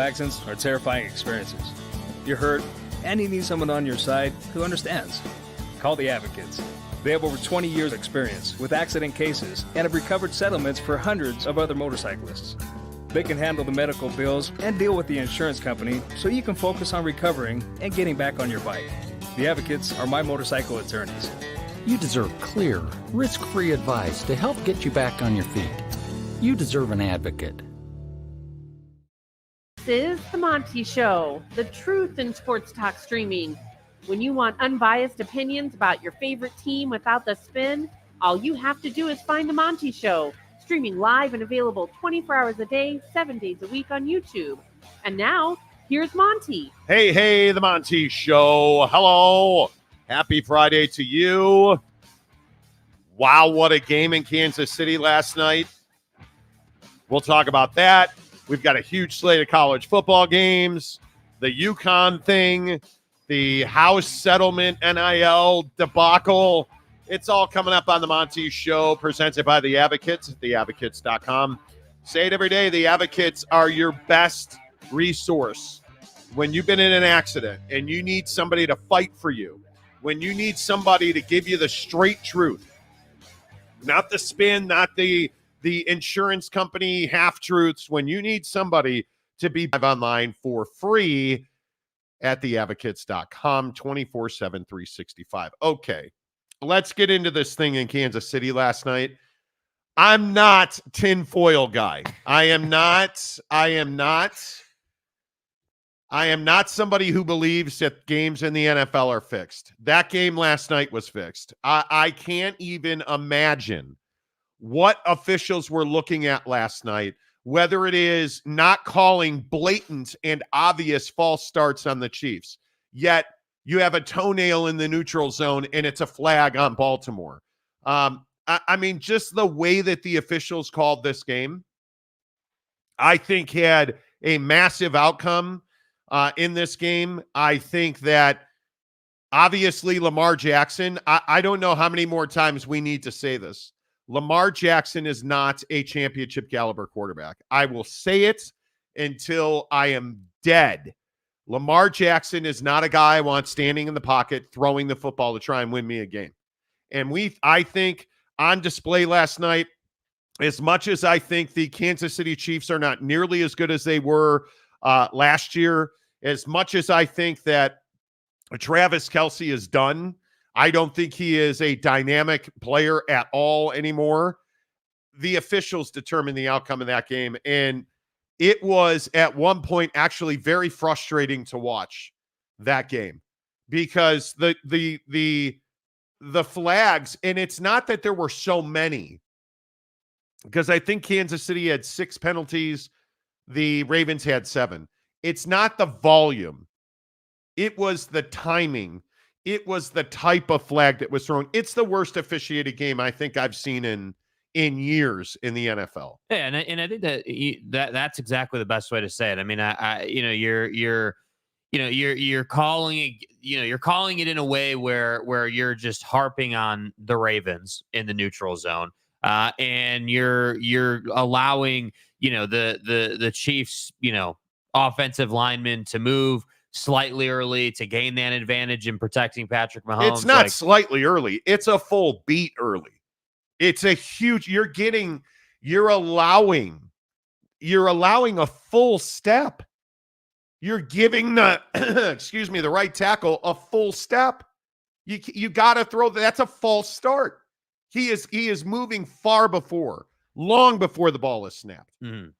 accidents are terrifying experiences. You're hurt, and you need someone on your side who understands. Call the Advocates. They have over 20 years' experience with accident cases and have recovered settlements for hundreds of other motorcyclists. They can handle the medical bills and deal with the insurance company so you can focus on recovering and getting back on your bike. The Advocates are my motorcycle attorneys. You deserve clear, risk-free advice to help get you back on your feet. You deserve an advocate. This is the Monty Show, the truth in sports talk streaming. When you want unbiased opinions about your favorite team without the spin, all you have to do is find the Monty Show, streaming live and available 24 hours a day, 7 days a week on YouTube. And now, here's Monty. Hey, the Monty Show. Hello. Happy Friday to you. Wow, what a game in Kansas City last night. We'll talk about that. We've got a huge slate of college football games, the UConn thing, the House settlement, NIL debacle. It's all coming up on the Monty Show, presented by The Advocates at theadvocates.com. Say it every day, the Advocates are your best resource. When you've been in an accident and you need somebody to fight for you, when you need somebody to give you the straight truth, not the spin, not the insurance company half-truths, when you need somebody to be online for free at theadvocates.com, 24/7, 365. Okay, let's get into this thing in Kansas City last night. I'm not tinfoil guy. I am not somebody who believes that games in the NFL are fixed. That game last night was fixed. I can't even imagine what officials were looking at last night, whether it is not calling blatant and obvious false starts on the Chiefs, yet you have a toenail in the neutral zone and it's a flag on Baltimore. I mean, just the way that the officials called this game, I think had a massive outcome in this game. I think that obviously Lamar Jackson, I don't know how many more times we need to say this. Lamar Jackson is not a championship caliber quarterback. I will say it until I am dead. Lamar Jackson is not a guy I want standing in the pocket, throwing the football to try and win me a game. And I think on display last night, as much as I think the Kansas City Chiefs are not nearly as good as they were last year, as much as I think that Travis Kelce is done, I don't think he is a dynamic player at all anymore. The officials determined the outcome of that game, and it was at one point actually very frustrating to watch that game because the flags, and it's not that there were so many, because I think Kansas City had 6 penalties, the Ravens had 7. It's not the volume. It was the timing. It was the type of flag that was thrown. It's the worst officiated game I think I've seen in years in the NFL. Yeah, and I think that's exactly the best way to say it. I mean, you're calling it, you're calling it in a way where you're just harping on the Ravens in the neutral zone, and you're allowing the Chiefs offensive linemen to move slightly early to gain that advantage in protecting Patrick Mahomes. It's not slightly early. It's a full beat early. It's a huge, you're allowing a full step. You're giving the, the right tackle a full step. You got to throw, that's a false start. He is moving long before the ball is snapped. Mm-hmm.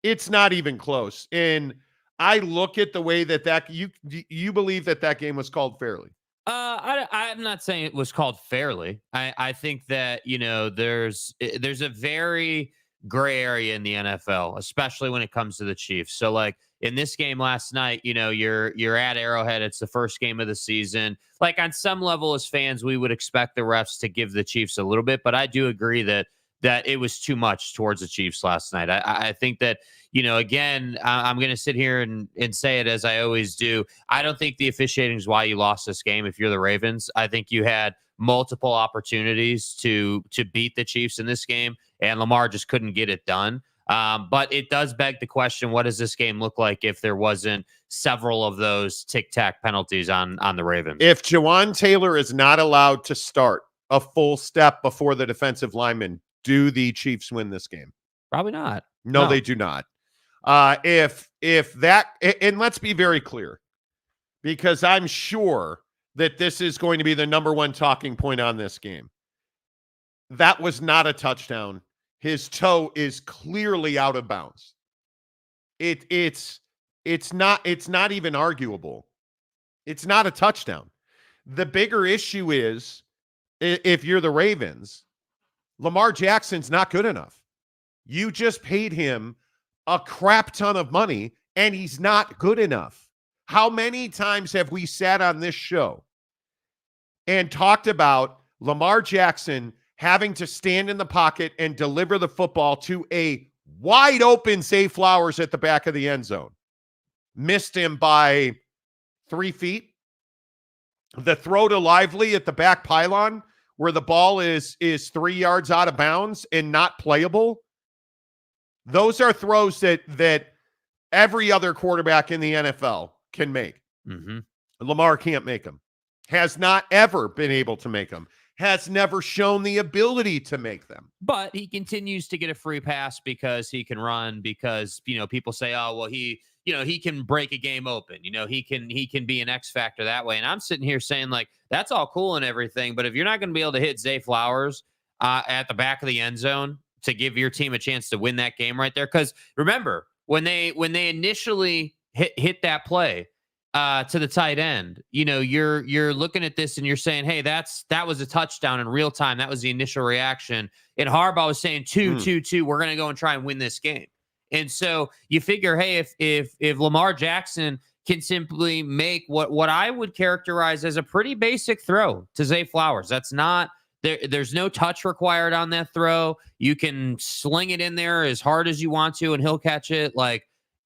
It's not even close. And I look at the way that you believe that game was called fairly. I'm not saying it was called fairly. I think that, there's a very gray area in the NFL, especially when it comes to the Chiefs. So like in this game last night, you're at Arrowhead. It's the first game of the season. Like on some level as fans, we would expect the refs to give the Chiefs a little bit, but I do agree that it was too much towards the Chiefs last night. I think that, again, I'm going to sit here and say it as I always do. I don't think the officiating is why you lost this game if you're the Ravens. I think you had multiple opportunities to beat the Chiefs in this game, and Lamar just couldn't get it done. But it does beg the question, what does this game look like if there wasn't several of those tic-tac penalties on the Ravens? If Jawan Taylor is not allowed to start a full step before the defensive lineman, do the Chiefs win this game? Probably not. No, they do not. If that, and let's be very clear, because I'm sure that this is going to be the number one talking point on this game. That was not a touchdown. His toe is clearly out of bounds. It's not even arguable. It's not a touchdown. The bigger issue is, if you're the Ravens, Lamar Jackson's not good enough. You just paid him a crap ton of money, and he's not good enough. How many times have we sat on this show and talked about Lamar Jackson having to stand in the pocket and deliver the football to a wide open Zay Flowers at the back of the end zone? Missed him by 3 feet. The throw to Lively at the back pylon where the ball is 3 yards out of bounds and not playable. Those are throws that every other quarterback in the NFL can make. Mm-hmm. Lamar can't make them. Has not ever been able to make them. Has never shown the ability to make them. But he continues to get a free pass because he can run, because, people say, oh, well, he can break a game open. He can be an X factor that way. And I'm sitting here saying, like, that's all cool and everything, but if you're not going to be able to hit Zay Flowers at the back of the end zone to give your team a chance to win that game right there, because remember, when they initially hit that play to the tight end, you're looking at this and you're saying, hey, that was a touchdown in real time. That was the initial reaction. And Harbaugh was saying 2-2-2. We're going to go and try and win this game. And so you figure, hey, if Lamar Jackson can simply make what I would characterize as a pretty basic throw to Zay Flowers, that's not there's no touch required on that throw. You can sling it in there as hard as you want to, and he'll catch it.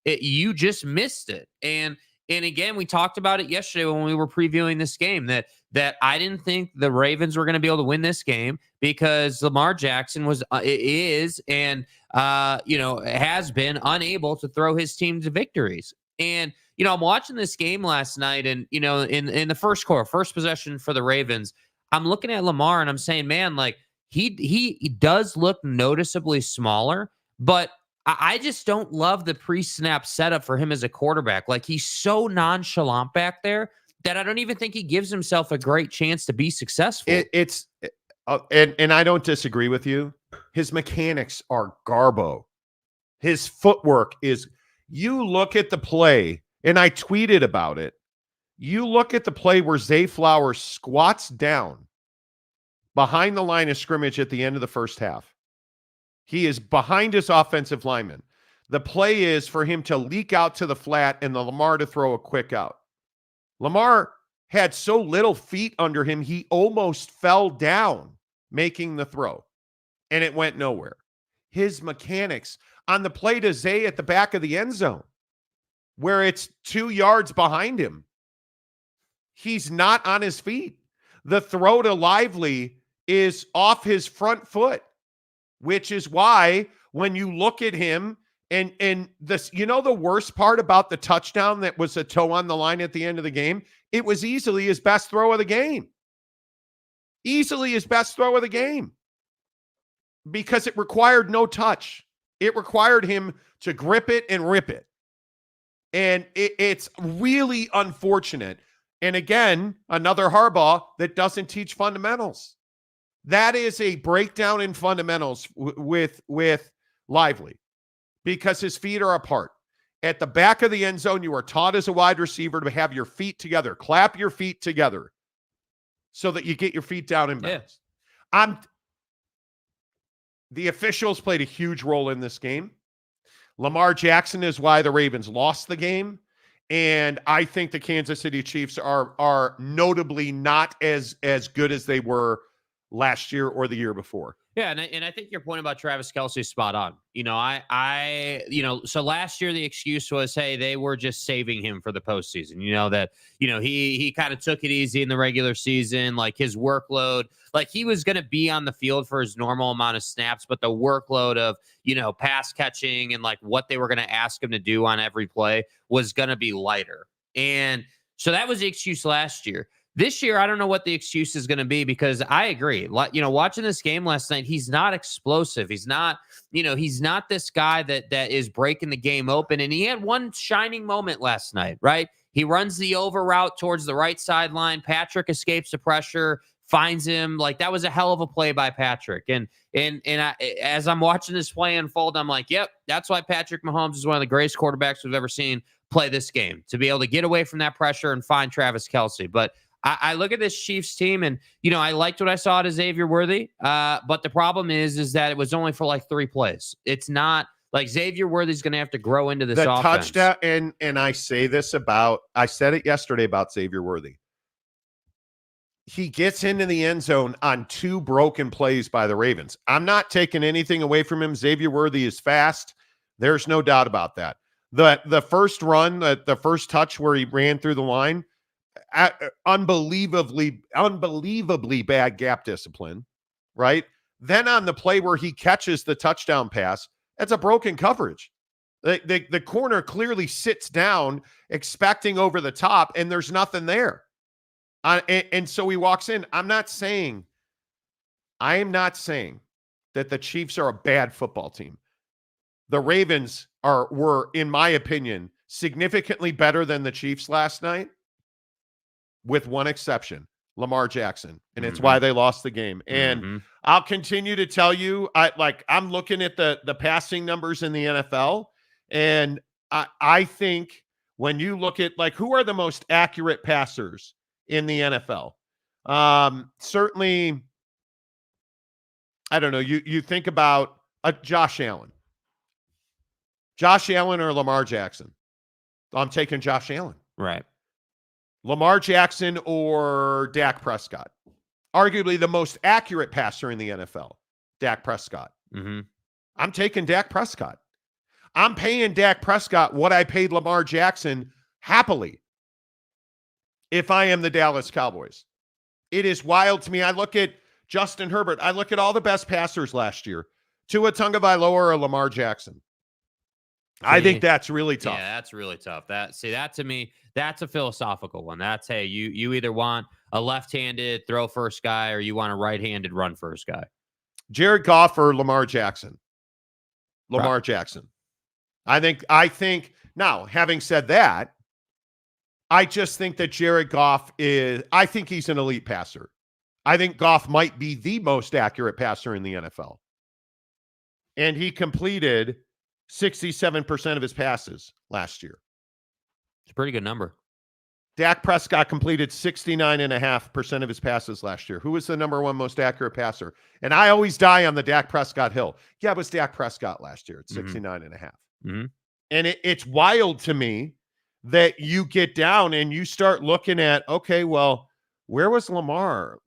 You just missed it. And again, we talked about it yesterday when we were previewing this game, that I didn't think the Ravens were going to be able to win this game because Lamar Jackson has been unable to throw his team to victories. And, I'm watching this game last night, and, in the first quarter, first possession for the Ravens, I'm looking at Lamar and I'm saying, man, like he does look noticeably smaller, but I just don't love the pre-snap setup for him as a quarterback. Like, he's so nonchalant back there that I don't even think he gives himself a great chance to be successful. And I don't disagree with you. His mechanics are garbo. His footwork is, you look at the play, and I tweeted about it. You look at the play where Zay Flowers squats down behind the line of scrimmage at the end of the first half. He is behind his offensive lineman. The play is for him to leak out to the flat and the Lamar to throw a quick out. Lamar had so little feet under him, he almost fell down making the throw, and it went nowhere. His mechanics on the play to Zay at the back of the end zone, where it's 2 yards behind him, he's not on his feet. The throw to Lively is off his front foot, which is why when you look at him and this, the worst part about the touchdown that was a toe on the line at the end of the game, it was easily his best throw of the game. Easily his best throw of the game. Because it required no touch. It required him to grip it and rip it. And it's really unfortunate. And again, another Harbaugh that doesn't teach fundamentals. That is a breakdown in fundamentals with Lively, because his feet are apart. At the back of the end zone, you are taught as a wide receiver to have your feet together. Clap your feet together so that you get your feet down in bounds. Yeah. The officials played a huge role in this game. Lamar Jackson is why the Ravens lost the game. And I think the Kansas City Chiefs are notably not as good as they were last year or the year before. Yeah, and I think your point about Travis Kelce is spot on. So last year the excuse was, hey, they were just saving him for the postseason. He kind of took it easy in the regular season, like his workload, like he was going to be on the field for his normal amount of snaps, but the workload of, pass catching and like what they were going to ask him to do on every play was going to be lighter. And so that was the excuse last year. This year, I don't know what the excuse is going to be, because I agree. Watching this game last night, he's not explosive. He's not this guy that is breaking the game open. And he had one shining moment last night, right? He runs the over route towards the right sideline. Patrick escapes the pressure, finds him. Like, that was a hell of a play by Patrick. And as I'm watching this play unfold, I'm like, yep, that's why Patrick Mahomes is one of the greatest quarterbacks we've ever seen play this game, to be able to get away from that pressure and find Travis Kelce. But I look at this Chiefs team, and, I liked what I saw out of Xavier Worthy. But the problem is that it was only for like 3 plays. It's not like Xavier Worthy's going to have to grow into this offense. Touchdown, and I said it yesterday about Xavier Worthy. He gets into the end zone on 2 broken plays by the Ravens. I'm not taking anything away from him. Xavier Worthy is fast. There's no doubt about that. The first run, the first touch where he ran through the line, unbelievably bad gap discipline, right? Then on the play where he catches the touchdown pass, that's a broken coverage. The corner clearly sits down expecting over the top, and there's nothing there. And so he walks in. I am not saying that the Chiefs are a bad football team. The Ravens were, in my opinion, significantly better than the Chiefs last night, with one exception, Lamar Jackson. And it's why they lost the game. And I'll continue to tell you, I'm looking at the passing numbers in the NFL, and I think when you look at, like, who are the most accurate passers in the NFL? Certainly, I don't know. You think about Josh Allen. Josh Allen or Lamar Jackson? I'm taking Josh Allen. Right. Lamar Jackson or Dak Prescott? Arguably the most accurate passer in the NFL, Dak Prescott. I'm taking Dak Prescott. I'm paying Dak Prescott what I paid Lamar Jackson happily if I am the Dallas Cowboys. It is wild to me. I look at Justin Herbert. I look at all the best passers last year. Tua Tagovailoa or Lamar Jackson. I think that's really tough. Yeah, that's really tough. That to me, that's a philosophical one. That's, hey, you either want a left-handed throw first guy or you want a right-handed run first guy. Jared Goff or Lamar Jackson? Lamar Jackson. I think now, having said that, I just think that Jared Goff I think he's an elite passer. I think Goff might be the most accurate passer in the NFL. And he completed 67% of his passes last year. It's a pretty good number. Dak Prescott completed 69.5% of his passes last year. Who was the number 1 most accurate passer? And I always die on the Dak Prescott hill. Yeah, it was Dak Prescott last year at 69.5. And it's wild to me that you get down and you start looking at, okay, well, where was Lamar?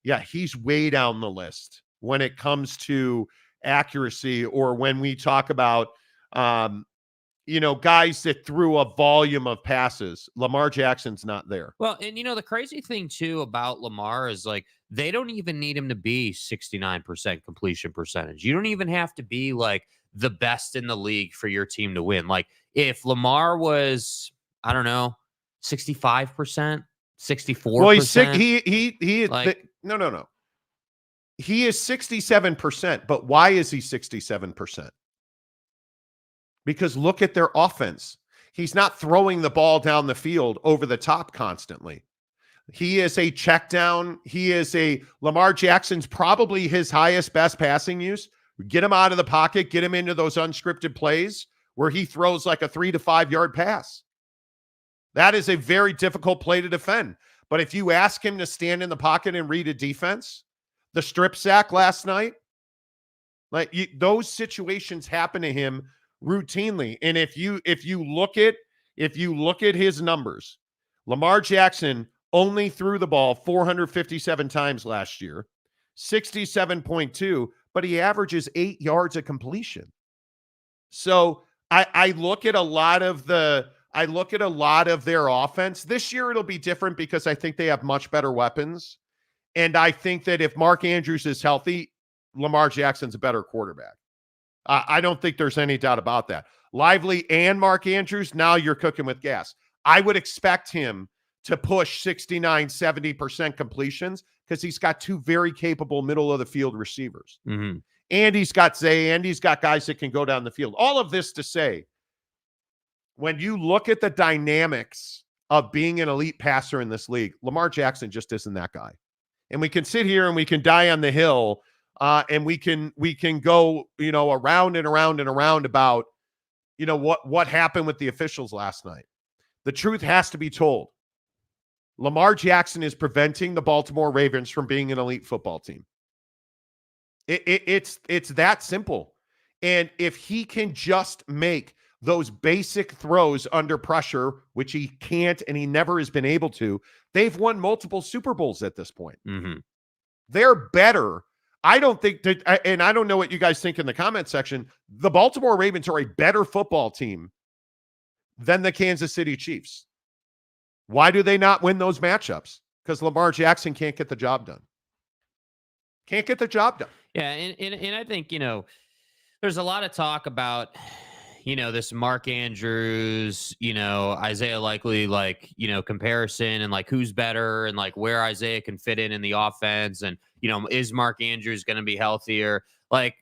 Yeah, he's way down the list when it comes to accuracy, or when we talk about, guys that threw a volume of passes. Lamar Jackson's not there. Well, and the crazy thing too about Lamar is, like, they don't even need him to be 69% completion percentage. You don't even have to be like the best in the league for your team to win. Like, if Lamar was, I don't know, 65%, 64%. Well, no. He is 67%, but why is he 67%? Because look at their offense. He's not throwing the ball down the field over the top constantly. He is a check down. Lamar Jackson's probably his best passing use. Get him out of the pocket, get him into those unscripted plays where he throws like a 3 to 5 yard pass. That is a very difficult play to defend. But if you ask him to stand in the pocket and read a defense, the strip sack last night, those situations happen to him routinely. And if you look at his numbers, Lamar Jackson only threw the ball 457 times last year, 67.2, but he averages 8 yards a completion. So I look at a lot of their offense. This year it'll be different because I think they have much better weapons. And I think that if Mark Andrews is healthy, Lamar Jackson's a better quarterback. I don't think there's any doubt about that. Lively and Mark Andrews, now you're cooking with gas. I would expect him to push 69, 70% completions because he's got two very capable middle-of-the-field receivers. Mm-hmm. And he's got Zay, and he's got guys that can go down the field. All of this to say, when you look at the dynamics of being an elite passer in this league, Lamar Jackson just isn't that guy. And we can sit here and we can die on the hill, and we can go, around and around and around about, what happened with the officials last night. The truth has to be told. Lamar Jackson is preventing the Baltimore Ravens from being an elite football team. It's that simple. And if he can just make those basic throws under pressure, which he can't and he never has been able to, they've won multiple Super Bowls at this point. Mm-hmm. They're better. I don't think that, and I don't know what you guys think in the comment section, the Baltimore Ravens are a better football team than the Kansas City Chiefs. Why do they not win those matchups? Because Lamar Jackson can't get the job done. Can't get the job done. Yeah, and I think, there's a lot of talk about, this Mark Andrews, Isaiah Likely, comparison and who's better and where Isaiah can fit in the offense. And, is Mark Andrews going to be healthier? I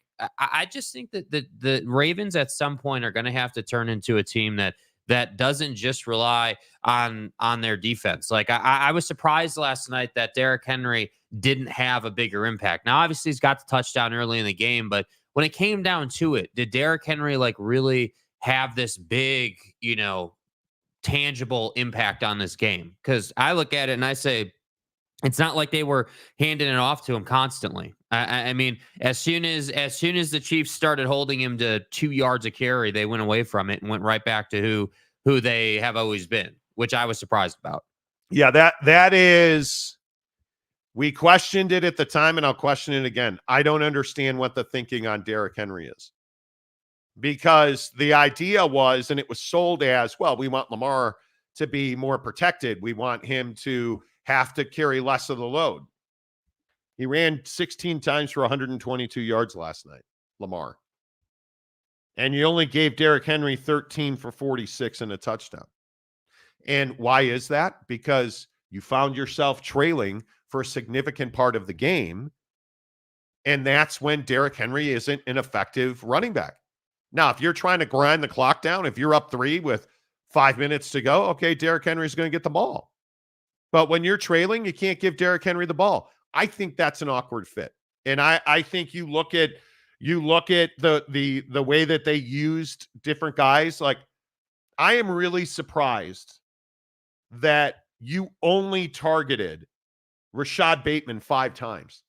just think that the Ravens at some point are going to have to turn into a team that doesn't just rely on their defense. I was surprised last night that Derrick Henry didn't have a bigger impact. Now, obviously, he's got the touchdown early in the game, but when it came down to it, did Derrick Henry really have this big, tangible impact on this game? Because I look at it and I say, it's not like they were handing it off to him constantly. I mean, as soon as the Chiefs started holding him to 2 yards a carry, they went away from it and went right back to who they have always been, which I was surprised about. Yeah, that is. We questioned it at the time, and I'll question it again. I don't understand what the thinking on Derrick Henry is. Because the idea was, and it was sold as, well, we want Lamar to be more protected. We want him to have to carry less of the load. He ran 16 times for 122 yards last night, Lamar. And you only gave Derrick Henry 13 for 46 and a touchdown. And why is that? Because you found yourself trailing for a significant part of the game. And that's when Derrick Henry isn't an effective running back. Now, if you're trying to grind the clock down, if you're up 3 with 5 minutes to go, okay, Derrick Henry's going to get the ball. But when you're trailing, you can't give Derrick Henry the ball. I think that's an awkward fit. And I think you look at the way that they used different guys. I am really surprised that you only targeted Rashad Bateman 5 times.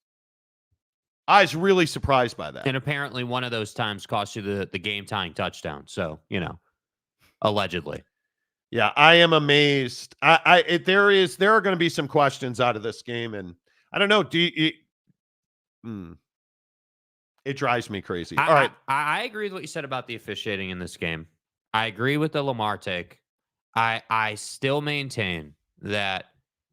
I was really surprised by that. And apparently one of those times cost you the game-tying touchdown. So, allegedly. Yeah, I am amazed. There are going to be some questions out of this game, and I don't know. It drives me crazy. All right. I agree with what you said about the officiating in this game. I agree with the Lamar take. I still maintain that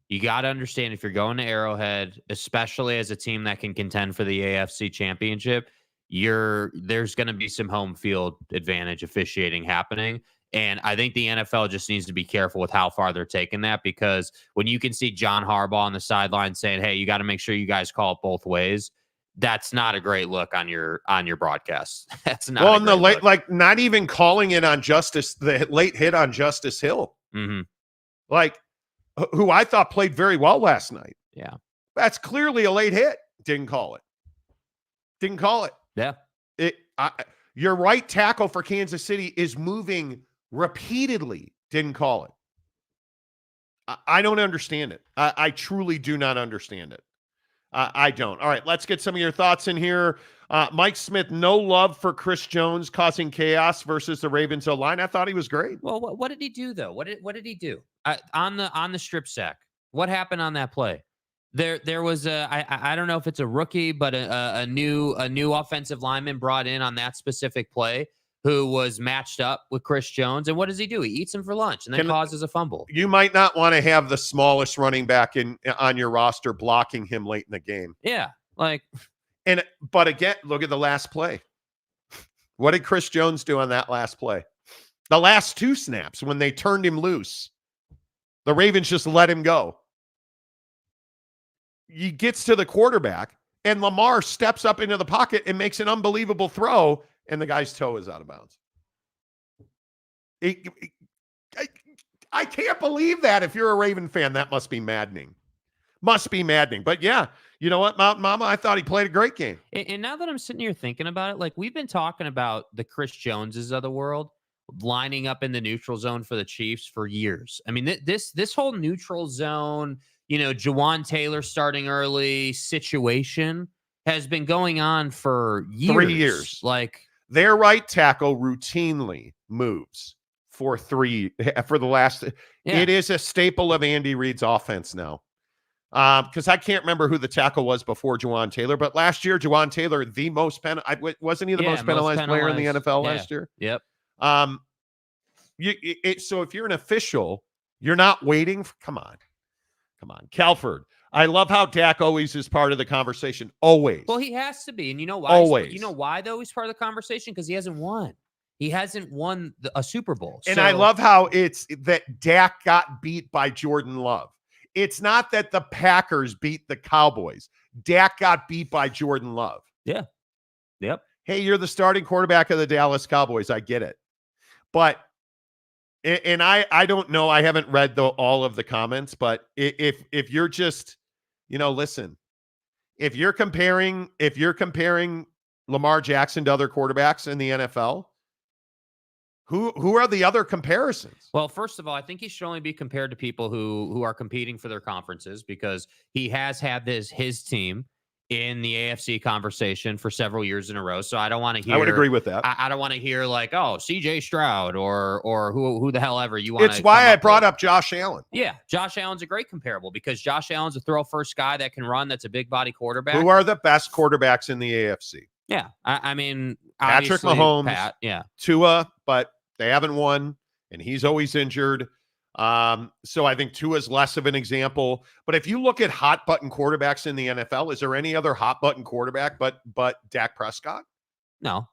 you got to understand, if you're going to Arrowhead, especially as a team that can contend for the AFC Championship, there's going to be some home field advantage officiating happening. And I think the NFL just needs to be careful with how far they're taking that, because when you can see John Harbaugh on the sideline saying, hey, you got to make sure you guys call it both ways, that's not a great look on your broadcast. That's not. Well, and the late, not even calling it on the late hit on Justice Hill, who I thought played very well last night. Yeah, that's clearly a late hit. Didn't call it. Yeah, your right tackle for Kansas City is moving repeatedly. Didn't call it. I don't understand it. I truly do not understand it. I don't. All right, let's get some of your thoughts in here. Mike Smith, no love for Chris Jones causing chaos versus the Ravens O-line. I thought he was great. Well, what did he do though? What did he do on the strip sack? What happened on that play? There was I don't know if it's a rookie, but a new offensive lineman brought in on that specific play who was matched up with Chris Jones. And what does he do? He eats him for lunch and then causes a fumble. You might not want to have the smallest running back on your roster blocking him late in the game. Yeah. But again, look at the last play. What did Chris Jones do on that last play? The last 2 snaps when they turned him loose, the Ravens just let him go. He gets to the quarterback, and Lamar steps up into the pocket and makes an unbelievable throw, and the guy's toe is out of bounds. I can't believe that. If you're a Raven fan, that must be maddening. Must be maddening. But yeah, you know what, Mountain Mama? I thought he played a great game. And now that I'm sitting here thinking about it, like we've been talking about the Chris Joneses of the world lining up in the neutral zone for the Chiefs for years. I mean, this whole neutral zone, Jawan Taylor starting early situation has been going on for years. 3 years. Like their right tackle routinely moves for the last. Yeah. It is a staple of Andy Reid's offense now. Because I can't remember who the tackle was before Jawan Taylor, but last year, Jawan Taylor, the most wasn't he the most penalized player in the NFL last year? Yep. So if you're an official, you're not waiting. Come on, Kelford. I love how Dak always is part of the conversation. Always. Well, he has to be, and you know why? Always. You know why though he's part of the conversation? Because he hasn't won. He hasn't won a Super Bowl. And I love how it's that Dak got beat by Jordan Love. It's not that the Packers beat the Cowboys. Dak got beat by Jordan Love. Yeah. Yep. Hey, you're the starting quarterback of the Dallas Cowboys. I get it. But, and I don't know. I haven't read all of the comments, but if you're just, listen, if you're comparing Lamar Jackson to other quarterbacks in the NFL, who are the other comparisons? Well, first of all, I think he should only be compared to people who are competing for their conferences because he has had his team in the AFC conversation for several years in a row. So I don't want to hear. I would agree with that. I don't want to hear like, oh, CJ Stroud or who the hell ever you want. It's why I brought up Josh Allen. Yeah, Josh Allen's a great comparable because Josh Allen's a throw first guy that can run. That's a big body quarterback. Who are the best quarterbacks in the AFC? Yeah, I mean Patrick Mahomes, Tua, but they haven't won, and he's always injured. So I think Tua's less of an example. But if you look at hot button quarterbacks in the NFL, is there any other hot button quarterback but Dak Prescott? No.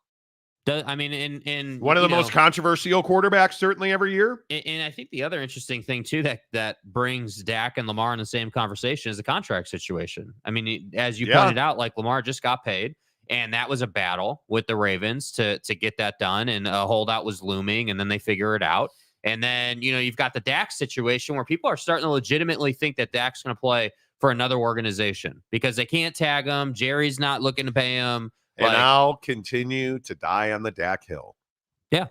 I mean, in one of the most controversial quarterbacks certainly every year. And I think the other interesting thing too that brings Dak and Lamar in the same conversation is the contract situation. I mean, as you pointed out, like Lamar just got paid. And that was a battle with the Ravens to get that done. And a holdout was looming, and then they figure it out. And then, you've got the Dak situation where people are starting to legitimately think that Dak's going to play for another organization because they can't tag him. Jerry's not looking to pay him. And I'll continue to die on the Dak hill. Yeah.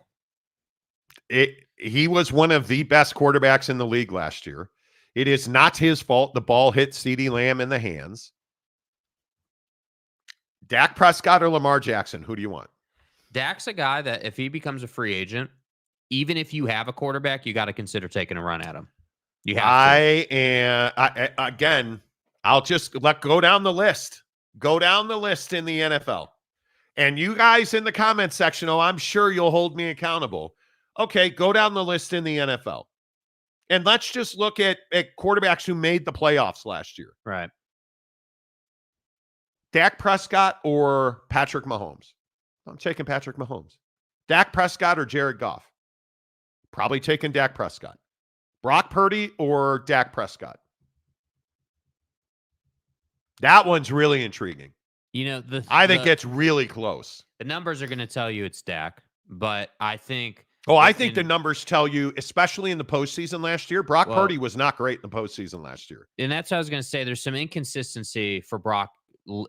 He was one of the best quarterbacks in the league last year. It is not his fault the ball hit CeeDee Lamb in the hands. Dak Prescott or Lamar Jackson? Who do you want? Dak's a guy that if he becomes a free agent, even if you have a quarterback, you got to consider taking a run at him. You have to. Again, I'll just go down the list. Go down the list in the NFL. And you guys in the comments section, I'm sure you'll hold me accountable. Okay, go down the list in the NFL. And let's just look at quarterbacks who made the playoffs last year. Right. Dak Prescott or Patrick Mahomes? I'm taking Patrick Mahomes. Dak Prescott or Jared Goff? Probably taking Dak Prescott. Brock Purdy or Dak Prescott? That one's really intriguing. I think it's really close. The numbers are going to tell you it's Dak, but I think... I think the numbers tell you, especially in the postseason last year, Brock Purdy was not great in the postseason last year. And that's what I was going to say. There's some inconsistency for Brock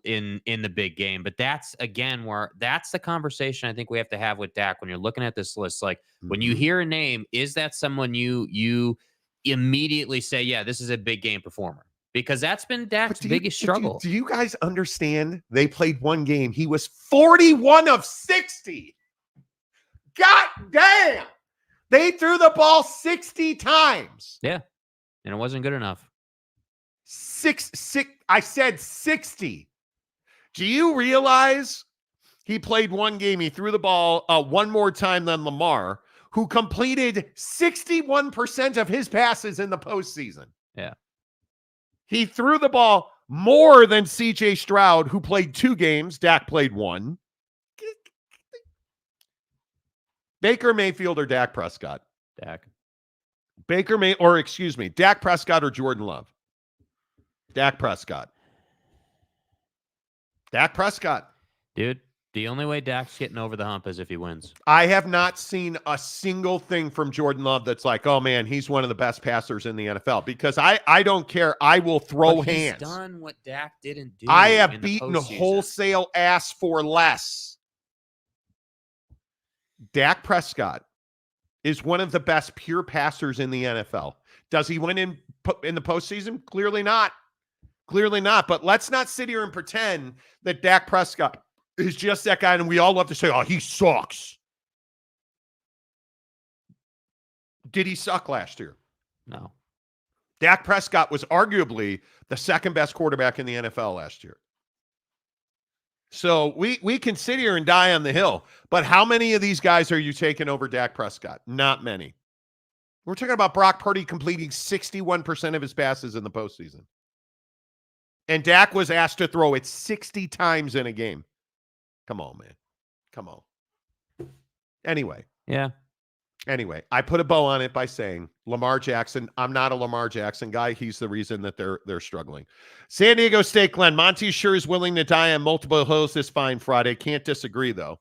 in the big game, but that's the conversation I think we have to have with Dak when you're looking at this list. Like when you hear a name, is that someone you immediately say, yeah, this is a big game performer? Because that's been Dak's biggest struggle. Do you guys understand? They played one game. He was 41 of 60. God damn. They threw the ball 60 times. Yeah. And it wasn't good enough. I said 60. Do you realize he played one game? He threw the ball one more time than Lamar, who completed 61% of his passes in the postseason. Yeah. He threw the ball more than C.J. Stroud, who played 2 games. Dak played 1. Baker Mayfield or Dak Prescott? Dak. Dak Prescott or Jordan Love? Dak Prescott. Dak Prescott. Dude, the only way Dak's getting over the hump is if he wins. I have not seen a single thing from Jordan Love that's like, oh, man, he's one of the best passers in the NFL. Because I don't care. I will throw hands. He's done what Dak didn't do. I have beaten wholesale ass for less. Dak Prescott is one of the best pure passers in the NFL. Does he win in the postseason? Clearly not. Clearly not. But let's not sit here and pretend that Dak Prescott is just that guy, and we all love to say, oh, he sucks. Did he suck last year? No. Dak Prescott was arguably the second best quarterback in the NFL last year. So we can sit here and die on the hill, but how many of these guys are you taking over Dak Prescott? Not many. We're talking about Brock Purdy completing 61% of his passes in the postseason. And Dak was asked to throw it 60 times in a game. Come on, man. Come on. Anyway. Yeah. Anyway, I put a bow on it by saying Lamar Jackson. I'm not a Lamar Jackson guy. He's the reason that they're struggling. San Diego State, Glenn. Monty sure is willing to die on multiple hills this fine Friday. Can't disagree, though.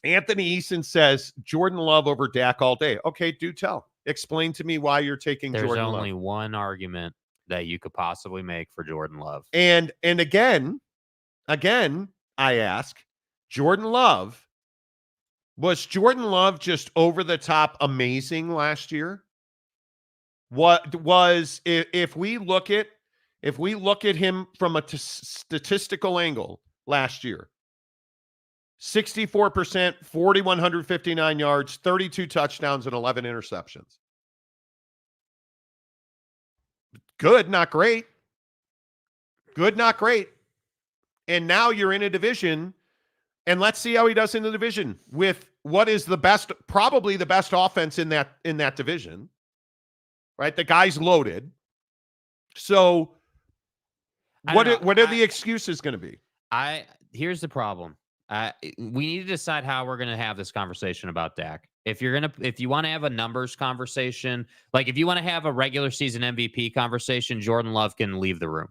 Anthony Eason says Jordan Love over Dak all day. Okay, do tell. Explain to me why you're taking Jordan Love. There's only one argument that you could possibly make for Jordan Love. And again, I ask, was Jordan Love just over the top amazing last year? What was, if we look at him from a statistical angle last year, 64%, 4,159 yards, 32 touchdowns, and 11 interceptions. Good, not great. Good, not great. And now you're in a division, and let's see how he does in the division with what is probably the best offense in that division. Right? The guy's loaded. So what are the excuses going to be? Here's the problem. We need to decide how we're going to have this conversation about Dak. If you want to have a numbers conversation, like if you want to have a regular season MVP conversation, Jordan Love can leave the room.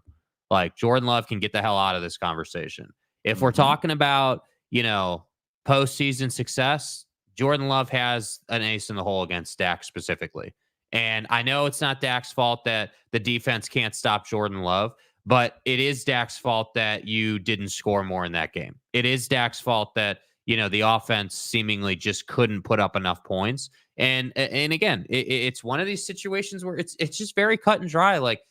Like Jordan Love can get the hell out of this conversation. If we're talking about, postseason success, Jordan Love has an ace in the hole against Dak specifically. And I know it's not Dak's fault that the defense can't stop Jordan Love, but it is Dak's fault that you didn't score more in that game. It is Dak's fault that, the offense seemingly just couldn't put up enough points. And again, it's one of these situations where it's just very cut and dry. Like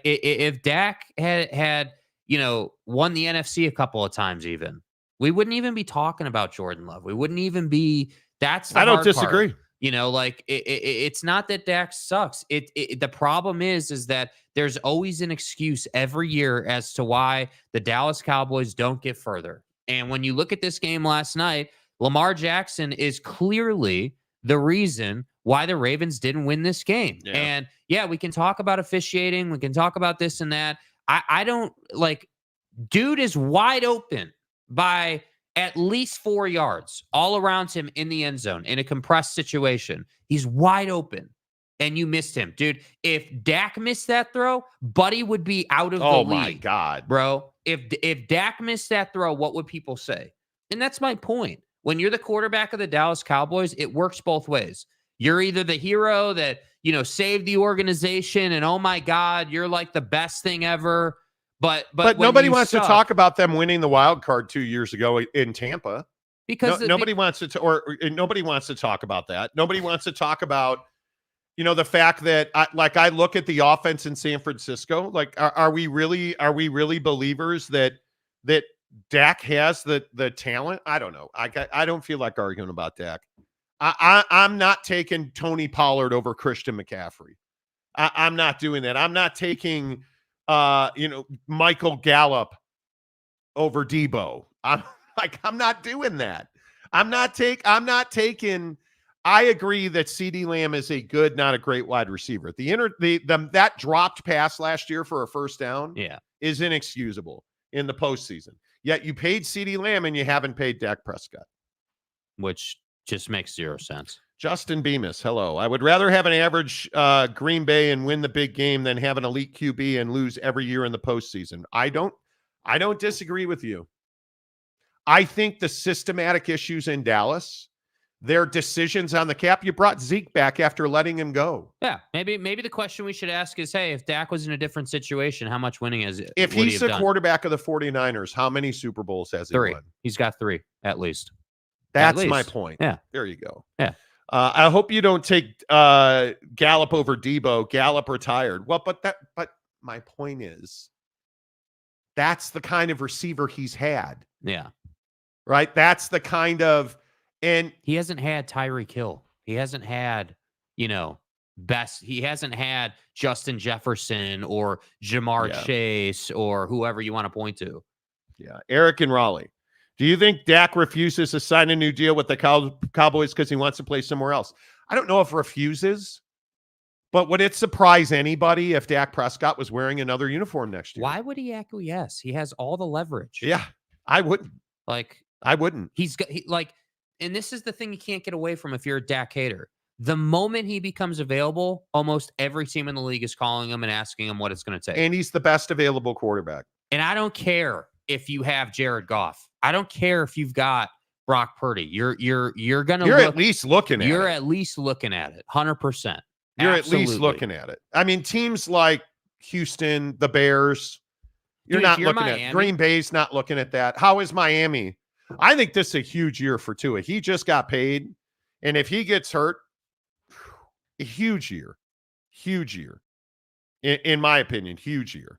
if Dak had won the NFC a couple of times, even we wouldn't even be talking about Jordan Love. We wouldn't even be. That's the I don't hard disagree. Part. It's not that Dak sucks. The problem is that there's always an excuse every year as to why the Dallas Cowboys don't get further. And when you look at this game last night, Lamar Jackson is clearly the reason why the Ravens didn't win this game. Yeah. And yeah, we can talk about officiating. We can talk about this and that. I don't dude is wide open by at least 4 yards all around him in the end zone in a compressed situation. He's wide open and you missed him. Dude, if Dak missed that throw, Buddy would be out of the league. Oh my God. Bro, if Dak missed that throw, what would people say? And that's my point. When you're the quarterback of the Dallas Cowboys, it works both ways. You're either the hero that, saved the organization and oh my God, you're like the best thing ever. But nobody wants to talk about them winning the wild card 2 years ago in Tampa. Because nobody wants to, nobody wants to talk about that. Nobody wants to talk about, the fact that I look at the offense in San Francisco. Like, are we really believers that Dak has the talent? I don't know. I don't feel like arguing about Dak. I'm not taking Tony Pollard over Christian McCaffrey. I'm not doing that. I'm not taking, Michael Gallup over Debo. I'm not doing that. I'm not taking. I agree that CeeDee Lamb is a good, not a great wide receiver. That dropped pass last year for a first down is inexcusable in the postseason. Yet you paid CeeDee Lamb and you haven't paid Dak Prescott. Which just makes zero sense. Justin Bemis, hello. I would rather have an average Green Bay and win the big game than have an elite QB and lose every year in the postseason. I don't disagree with you. I think the systematic issues in Dallas, their decisions on the cap, you brought Zeke back after letting him go. Yeah, maybe the question we should ask is, hey, if Dak was in a different situation, how much winning is it? If he's the quarterback of the 49ers, how many Super Bowls has he won? He's got 3, at least. That's my point. Yeah. There you go. Yeah. I hope you don't take Gallup over Debo. Gallup retired. Well, but my point is, that's the kind of receiver he's had. Yeah. Right? That's the kind of, and he hasn't had Tyreek Hill. He hasn't had, he hasn't had Justin Jefferson or Jamar Chase or whoever you want to point to. Yeah. Eric and Raleigh. Do you think Dak refuses to sign a new deal with the Cowboys because he wants to play somewhere else? I don't know if refuses, but would it surprise anybody if Dak Prescott was wearing another uniform next year? Why would he acquiesce? He has all the leverage. Yeah, I wouldn't. I wouldn't. He's got and this is the thing you can't get away from if you're a Dak hater. The moment he becomes available, almost every team in the league is calling him and asking him what it's going to take. And he's the best available quarterback. And I don't care if you have Jared Goff. I don't care if you've got Brock Purdy. You're at least looking at it. You're at least looking at it. 100%. You're at least looking at it. I mean, teams like Houston, the Bears, you're not looking at. Green Bay's not looking at that. How is Miami? I think this is a huge year for Tua. He just got paid. And if he gets hurt, a huge year. Huge year. In my opinion, huge year.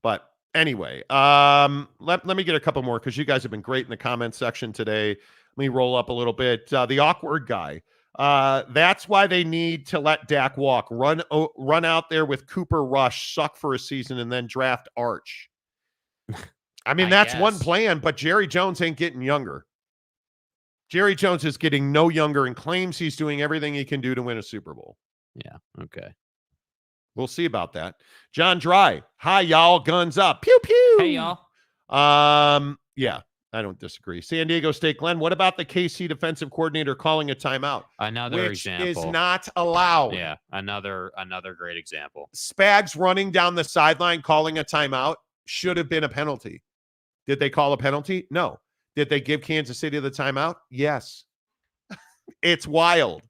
But anyway, let me get a couple more because you guys have been great in the comment section today. Let me roll up a little bit. The awkward guy. That's why they need to let Dak walk. Run out there with Cooper Rush, suck for a season, and then draft Arch. I mean, that's one plan, but Jerry Jones ain't getting younger. Jerry Jones is getting no younger and claims he's doing everything he can do to win a Super Bowl. Yeah, okay. We'll see about that. John Dry. Hi, y'all. Guns up. Pew, pew. Hey, y'all. Yeah, I don't disagree. San Diego State. Glenn, what about the KC defensive coordinator calling a timeout? Another example. Which is not allowed. Yeah, another great example. Spags running down the sideline calling a timeout should have been a penalty. Did they call a penalty? No. Did they give Kansas City the timeout? Yes. It's wild.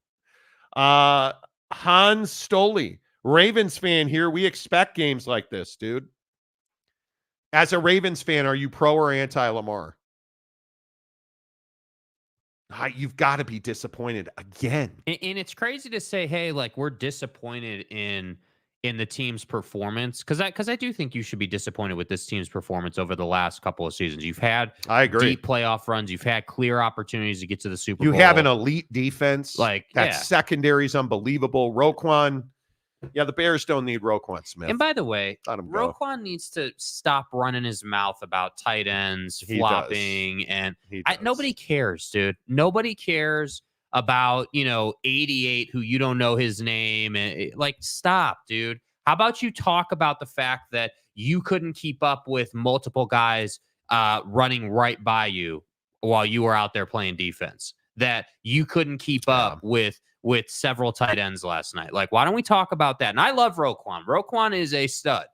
Hans Stoley. Ravens fan here. We expect games like this, dude. As a Ravens fan, are you pro or anti-Lamar? You've got to be disappointed again. And it's crazy to say, hey, we're disappointed in the team's performance, because I do think you should be disappointed with this team's performance over the last couple of seasons. You've had deep playoff runs. You've had clear opportunities to get to the Super Bowl. You have an elite defense. Secondary is unbelievable. Roquan. Yeah, the Bears don't need Roquan Smith. And by the way, Roquan needs to stop running his mouth about tight ends flopping. And nobody cares, dude. Nobody cares about, 88 who you don't know his name. And stop, dude. How about you talk about the fact that you couldn't keep up with multiple guys running right by you while you were out there playing defense, that you couldn't keep up with several tight ends last night. Why don't we talk about that? And I love Roquan. Roquan is a stud.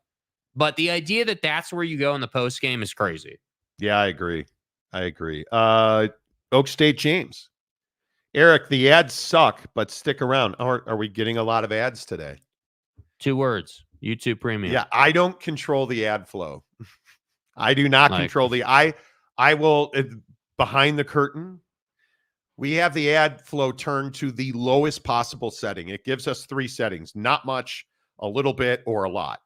But the idea that that's where you go in the post game is crazy. Yeah, I agree. Oak State James. Eric, the ads suck, but stick around. Are we getting a lot of ads today? 2 words. YouTube Premium. Yeah, I don't control the ad flow. I do not control I will, behind the curtain, we have the ad flow turned to the lowest possible setting. It gives us 3 settings, not much, a little bit, or a lot.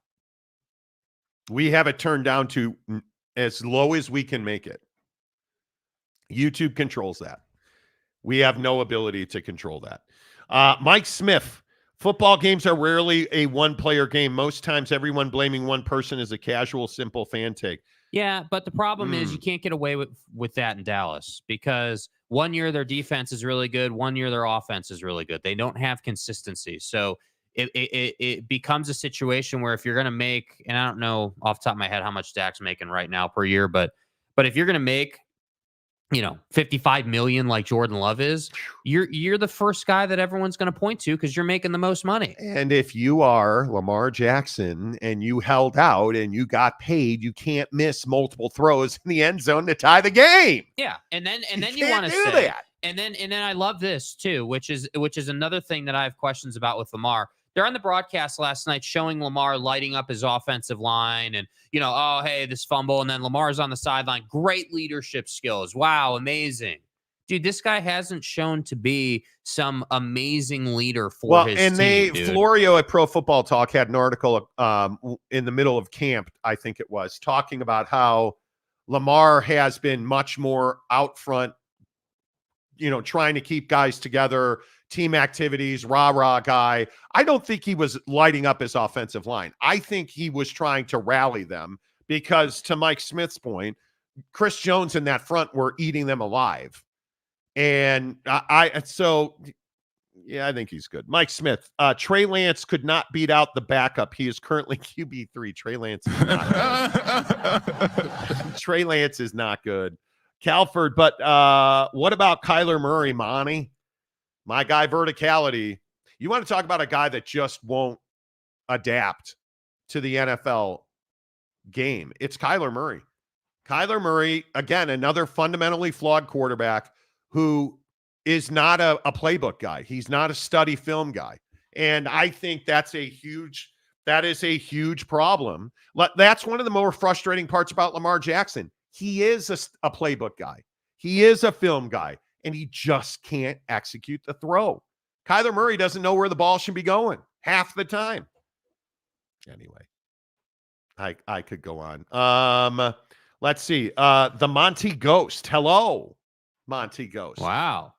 We have it turned down to as low as we can make it. YouTube controls that. We have no ability to control that. Mike Smith, Football games are rarely a one-player game. Most times, everyone blaming one person is a casual, simple fan take. Yeah, but the problem is you can't get away with that in Dallas because one year their defense is really good, one year their offense is really good. They don't have consistency. So it becomes a situation where if you're going to make, and I don't know off the top of my head how much Dak's making right now per year, but if you're going to make, 55 million like Jordan Love is, you're the first guy that everyone's going to point to because you're making the most money. And if you are Lamar Jackson and you held out and you got paid, you can't miss multiple throws in the end zone to tie the game. Yeah, and then you want to say that. And then I love this too, which is another thing that I have questions about with Lamar. They're on the broadcast last night showing Lamar lighting up his offensive line and, oh, hey, this fumble. And then Lamar's on the sideline. Great leadership skills. Wow, amazing. Dude, this guy hasn't shown to be some amazing leader for his team. Florio at Pro Football Talk had an article in the middle of camp, I think it was, talking about how Lamar has been much more out front, trying to keep guys together, team activities, rah-rah guy. I don't think he was lighting up his offensive line. I think he was trying to rally them because, to Mike Smith's point, Chris Jones in that front were eating them alive. And I think he's good. Mike Smith, Trey Lance could not beat out the backup. He is currently QB3. Trey Lance is not good. Trey Lance is not good. Calford, but what about Kyler Murray, Monty? My guy, verticality. You want to talk about a guy that just won't adapt to the NFL game. It's Kyler Murray. Kyler Murray, again, another fundamentally flawed quarterback who is not a playbook guy. He's not a study film guy. And I think that is a huge problem. That's one of the more frustrating parts about Lamar Jackson. He is a playbook guy. He is a film guy. And he just can't execute the throw. Kyler Murray doesn't know where the ball should be going half the time. Anyway, I could go on. Let's see. The Monty Ghost. Hello, Monty Ghost. Wow.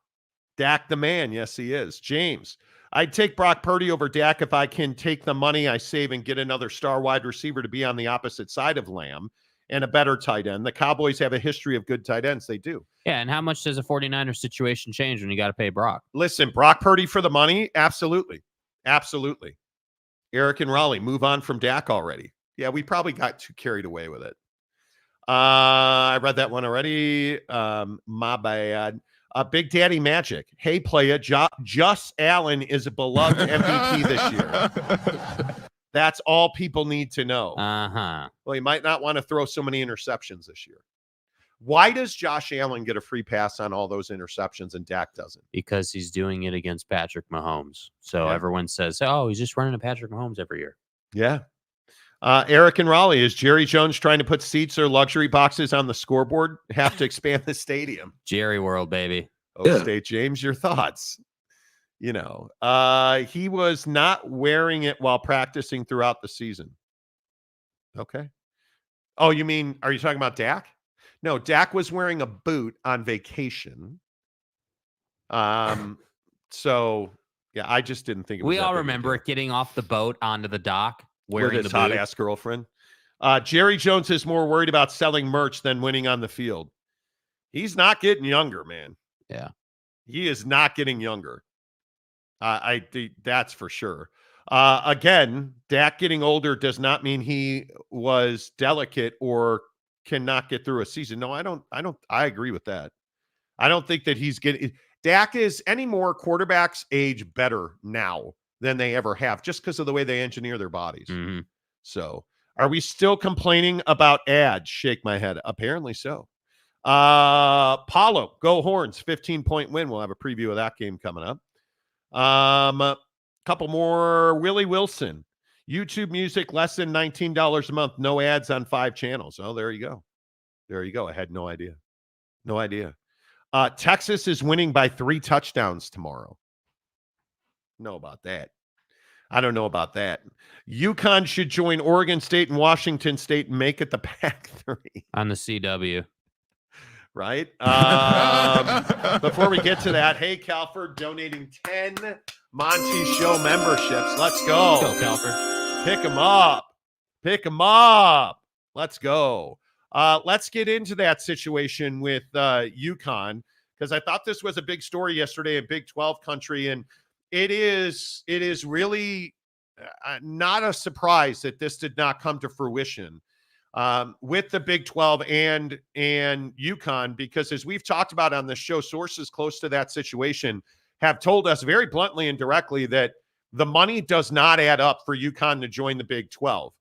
Dak the man. Yes, he is. James, I'd take Brock Purdy over Dak if I can take the money I save and get another star wide receiver to be on the opposite side of Lamb and a better tight end. The Cowboys have a history of good tight ends. They do. Yeah, and how much does a 49ers situation change when you got to pay Brock? Listen, Brock Purdy for the money? Absolutely. Absolutely. Eric and Raleigh, move on from Dak already. Yeah, we probably got too carried away with it. I read that one already. My bad. Big Daddy Magic. Hey, playa, Josh Allen is a beloved MVP this year. That's all people need to know. Well, he might not want to throw so many interceptions this year. Why does Josh Allen get a free pass on all those interceptions and Dak doesn't? Because he's doing it against Patrick Mahomes. So everyone says, oh, he's just running to Patrick Mahomes every year. Yeah. Eric and Raleigh, is Jerry Jones trying to put seats or luxury boxes on the scoreboard? Have to expand the stadium. Jerry World, baby. State James, your thoughts? He was not wearing it while practicing throughout the season. Okay. Oh, are you talking about Dak? No, Dak was wearing a boot on vacation. So yeah, I just didn't think it was. We all remember it getting off the boat onto the dock wearing with his hot ass girlfriend. Jerry Jones is more worried about selling merch than winning on the field. He's not getting younger, man. Yeah. He is not getting younger. I think that's for sure. Again, Dak getting older does not mean he was delicate or cannot get through a season. No, I agree with that. I don't think that he's getting. Dak is any more quarterbacks age better now than they ever have just because of the way they engineer their bodies. Mm-hmm. So are we still complaining about ads? Shake my head. Apparently so. Paulo, go Horns, 15-point win. We'll have a preview of that game coming up. A couple more. Willie Wilson, YouTube music, less than $19 a month. No ads on 5 channels. Oh, there you go. There you go. I had no idea. No idea. Texas is winning by 3 touchdowns tomorrow. Know about that. I don't know about that. UConn should join Oregon State and Washington State and make it the Pac-3. On the CW. right? Before we get to that, hey, Calford donating 10 Monty Show memberships. Let's go. Let's go, Calford. Pick them up. Pick them up. Let's go. Let's get into that situation with UConn, because I thought this was a big story yesterday in Big 12 country, and it is really not a surprise that this did not come to fruition with the Big 12 and UConn, because as we've talked about on the show, sources close to that situation have told us very bluntly and directly that the money does not add up for UConn to join the Big 12.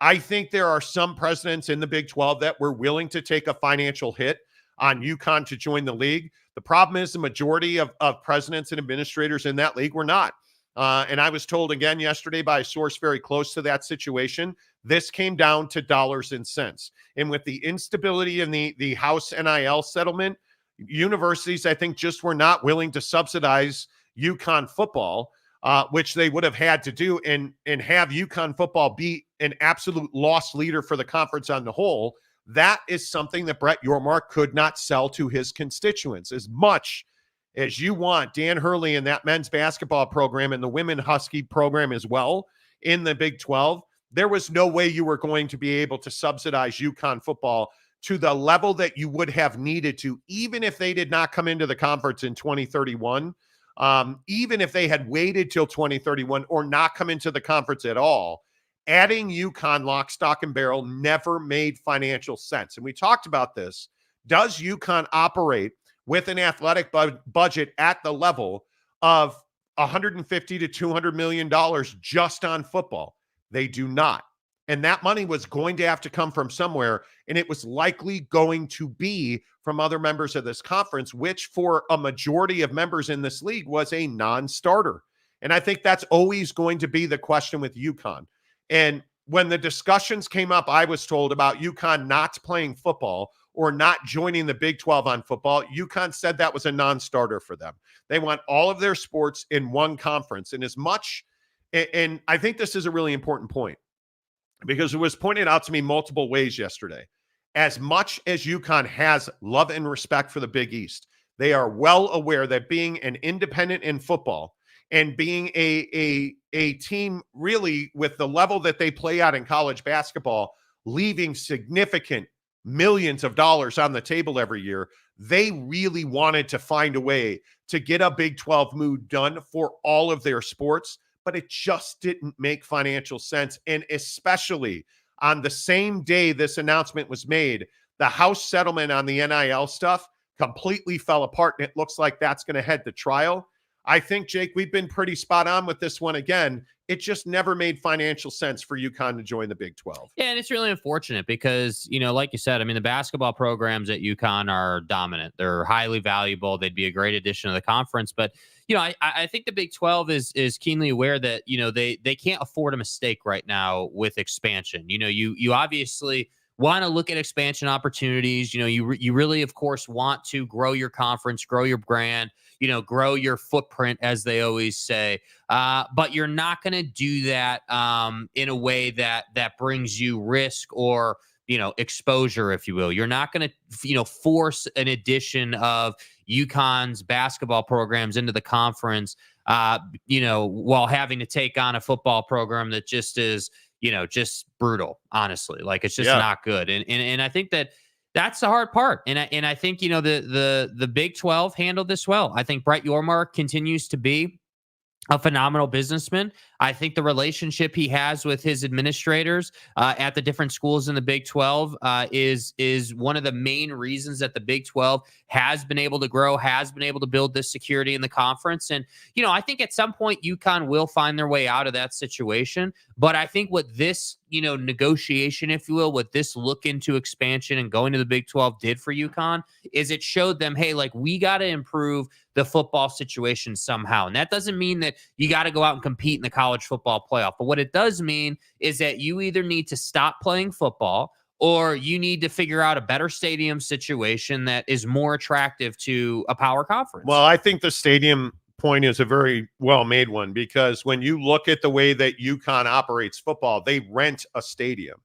I think there are some presidents in the Big 12 that were willing to take a financial hit on UConn to join the league. The problem is the majority of presidents and administrators in that league were not. And I was told again yesterday by a source very close to that situation, this came down to dollars and cents. And with the instability in the House NIL settlement, universities, I think, just were not willing to subsidize UConn football, which they would have had to do, and have UConn football be an absolute loss leader for the conference on the whole. That is something that Brett Yormark could not sell to his constituents. As much as you want Dan Hurley and that men's basketball program and the women Husky program as well in the Big 12, there was no way you were going to be able to subsidize UConn football to the level that you would have needed to, even if they did not come into the conference in 2031, even if they had waited till 2031 or not come into the conference at all. Adding UConn lock, stock, and barrel never made financial sense. And we talked about this. Does UConn operate with an athletic budget at the level of $150 to $200 million just on football? They do not. And that money was going to have to come from somewhere, and it was likely going to be from other members of this conference, which for a majority of members in this league was a non-starter. And I think that's always going to be the question with UConn. And when the discussions came up, I was told about UConn not playing football or not joining the Big 12 on football, UConn said that was a non-starter for them. They want all of their sports in one conference. And as much, and I think this is a really important point, because it was pointed out to me multiple ways yesterday. As much as UConn has love and respect for the Big East, they are well aware that being an independent in football and being a team really with the level that they play out in college basketball, leaving significant millions of dollars on the table every year, they really wanted to find a way to get a Big 12 move done for all of their sports, but it just didn't make financial sense. And especially on the same day this announcement was made, the House settlement on the NIL stuff completely fell apart, and it looks like that's going to head to trial. I think, Jake, we've been pretty spot on with this one again. It just never made financial sense for UConn to join the Big 12. Yeah, and it's really unfortunate because, like you said, I mean, the basketball programs at UConn are dominant. They're highly valuable. They'd be a great addition to the conference. But, I think the Big 12 is keenly aware that, they can't afford a mistake right now with expansion. You obviously want to look at expansion opportunities. You really, of course, want to grow your conference, grow your brand, grow your footprint, as they always say. But you're not going to do that in a way that brings you risk or, exposure, if you will. You're not going to, force an addition of UConn's basketball programs into the conference, while having to take on a football program that just is, just brutal, honestly. Like, it's just not good. And I think that's the hard part. And I think, the Big 12 handled this well. I think Brett Yormark continues to be a phenomenal businessman. I think the relationship he has with his administrators at the different schools in the Big 12 is one of the main reasons that the Big 12 has been able to grow, has been able to build this security in the conference. And, I think at some point UConn will find their way out of that situation. But I think what this, negotiation, if you will, what this look into expansion and going to the Big 12 did for UConn is it showed them, hey, like, we got to improve the football situation somehow. And that doesn't mean that you got to go out and compete in the college football playoff. But what it does mean is that you either need to stop playing football or you need to figure out a better stadium situation that is more attractive to a power conference. Well, I think the stadium point is a very well-made one, because when you look at the way that UConn operates football, they rent a stadium.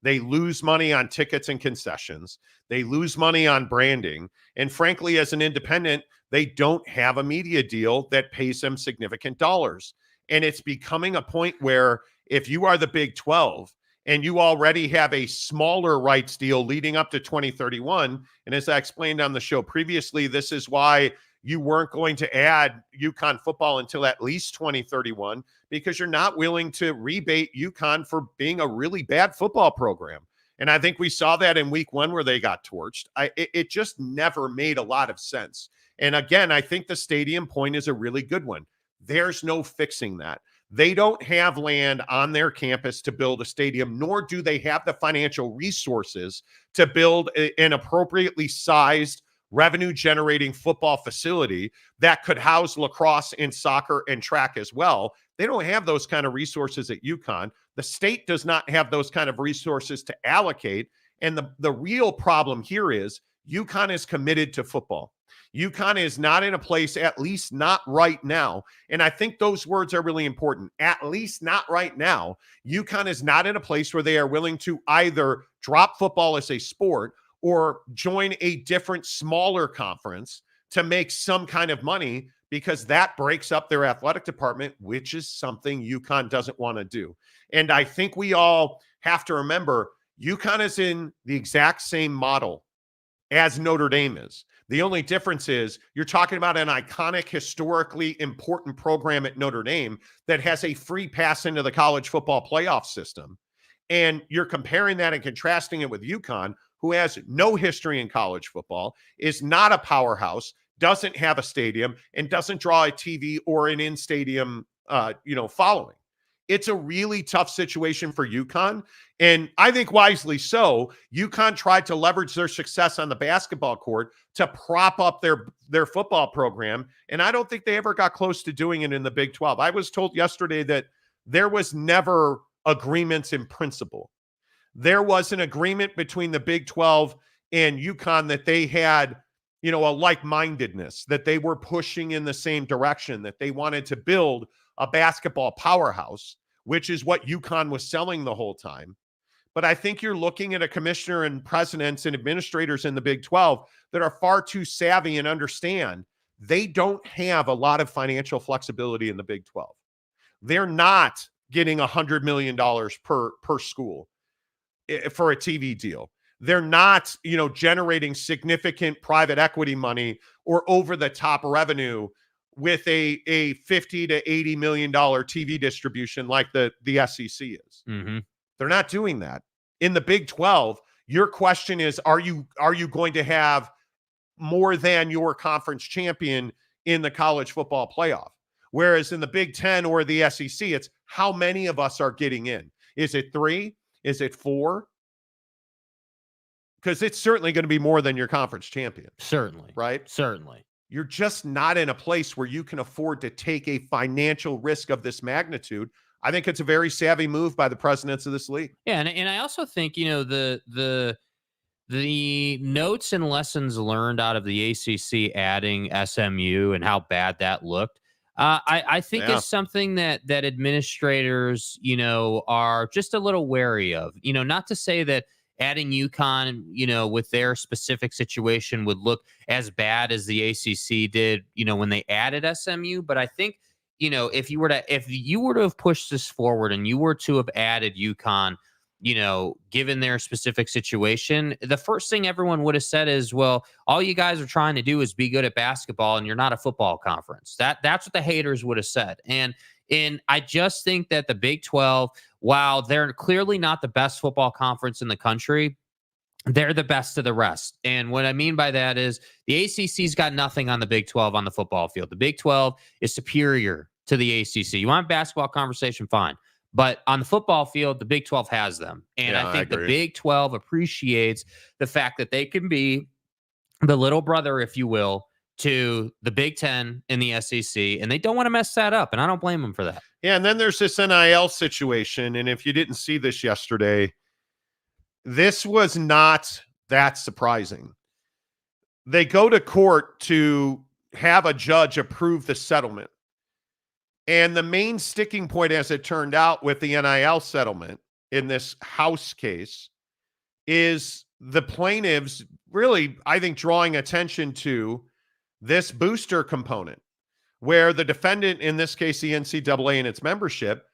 They lose money on tickets and concessions. They lose money on branding. And frankly, as an independent, they don't have a media deal that pays them significant dollars. And it's becoming a point where if you are the Big 12 and you already have a smaller rights deal leading up to 2031, and as I explained on the show previously, this is why you weren't going to add UConn football until at least 2031, because you're not willing to rebate UConn for being a really bad football program. And I think we saw that in week 1 where they got torched. It just never made a lot of sense. And again, I think the stadium point is a really good one. There's no fixing that. They don't have land on their campus to build a stadium, nor do they have the financial resources to build an appropriately sized revenue-generating football facility that could house lacrosse and soccer and track as well. They don't have those kind of resources at UConn. The state does not have those kind of resources to allocate. And the real problem here is UConn is committed to football. UConn is not in a place, at least not right now. And I think those words are really important. At least not right now. UConn is not in a place where they are willing to either drop football as a sport or join a different, smaller conference to make some kind of money, because that breaks up their athletic department, which is something UConn doesn't want to do. And I think we all have to remember UConn is in the exact same model as Notre Dame is. The only difference is you're talking about an iconic, historically important program at Notre Dame that has a free pass into the college football playoff system. And you're comparing that and contrasting it with UConn, who has no history in college football, is not a powerhouse, doesn't have a stadium, and doesn't draw a TV or an in-stadium following. It's a really tough situation for UConn, and I think wisely so. UConn tried to leverage their success on the basketball court to prop up their football program, and I don't think they ever got close to doing it in the Big 12. I was told yesterday that there was never agreements in principle. There was an agreement between the Big 12 and UConn that they had, a like-mindedness, that they were pushing in the same direction, that they wanted to build a basketball powerhouse, which is what UConn was selling the whole time. But I think you're looking at a commissioner and presidents and administrators in the Big 12 that are far too savvy and understand they don't have a lot of financial flexibility in the Big 12. They're not getting $100 million per school for a TV deal. They're not, generating significant private equity money or over-the-top revenue with a $50 to $80 million TV distribution like the SEC is. Mm-hmm. They're not doing that. In the Big 12, your question is, are you going to have more than your conference champion in the college football playoff? Whereas in the Big 10 or the SEC, it's how many of us are getting in. Is it 3? Is it 4? Because it's certainly going to be more than your conference champion. Certainly. Right? Certainly. You're just not in a place where you can afford to take a financial risk of this magnitude. I think it's a very savvy move by the presidents of this league. Yeah, and I also think, the notes and lessons learned out of the ACC adding SMU and how bad that looked, I think is something that administrators, are just a little wary of. Not to say that adding UConn, with their specific situation would look as bad as the ACC did, when they added SMU. But I think, if you were to have pushed this forward and you were to have added UConn, given their specific situation, the first thing everyone would have said is, well, all you guys are trying to do is be good at basketball and you're not a football conference. That's what the haters would have said. And I just think that the Big 12, while they're clearly not the best football conference in the country, they're the best of the rest. And what I mean by that is the ACC's got nothing on the Big 12 on the football field. The Big 12 is superior to the ACC. You want a basketball conversation? Fine. But on the football field, the Big 12 has them. And I think the Big 12 appreciates the fact that they can be the little brother, if you will, to the Big 10 and the SEC, and they don't want to mess that up, and I don't blame them for that. Yeah, and then there's this NIL situation, and if you didn't see this yesterday, this was not that surprising. They go to court to have a judge approve the settlement, and the main sticking point, as it turned out, with the NIL settlement in this House case is the plaintiffs really, I think, drawing attention to this booster component where the defendant, in this case, the NCAA and its membership,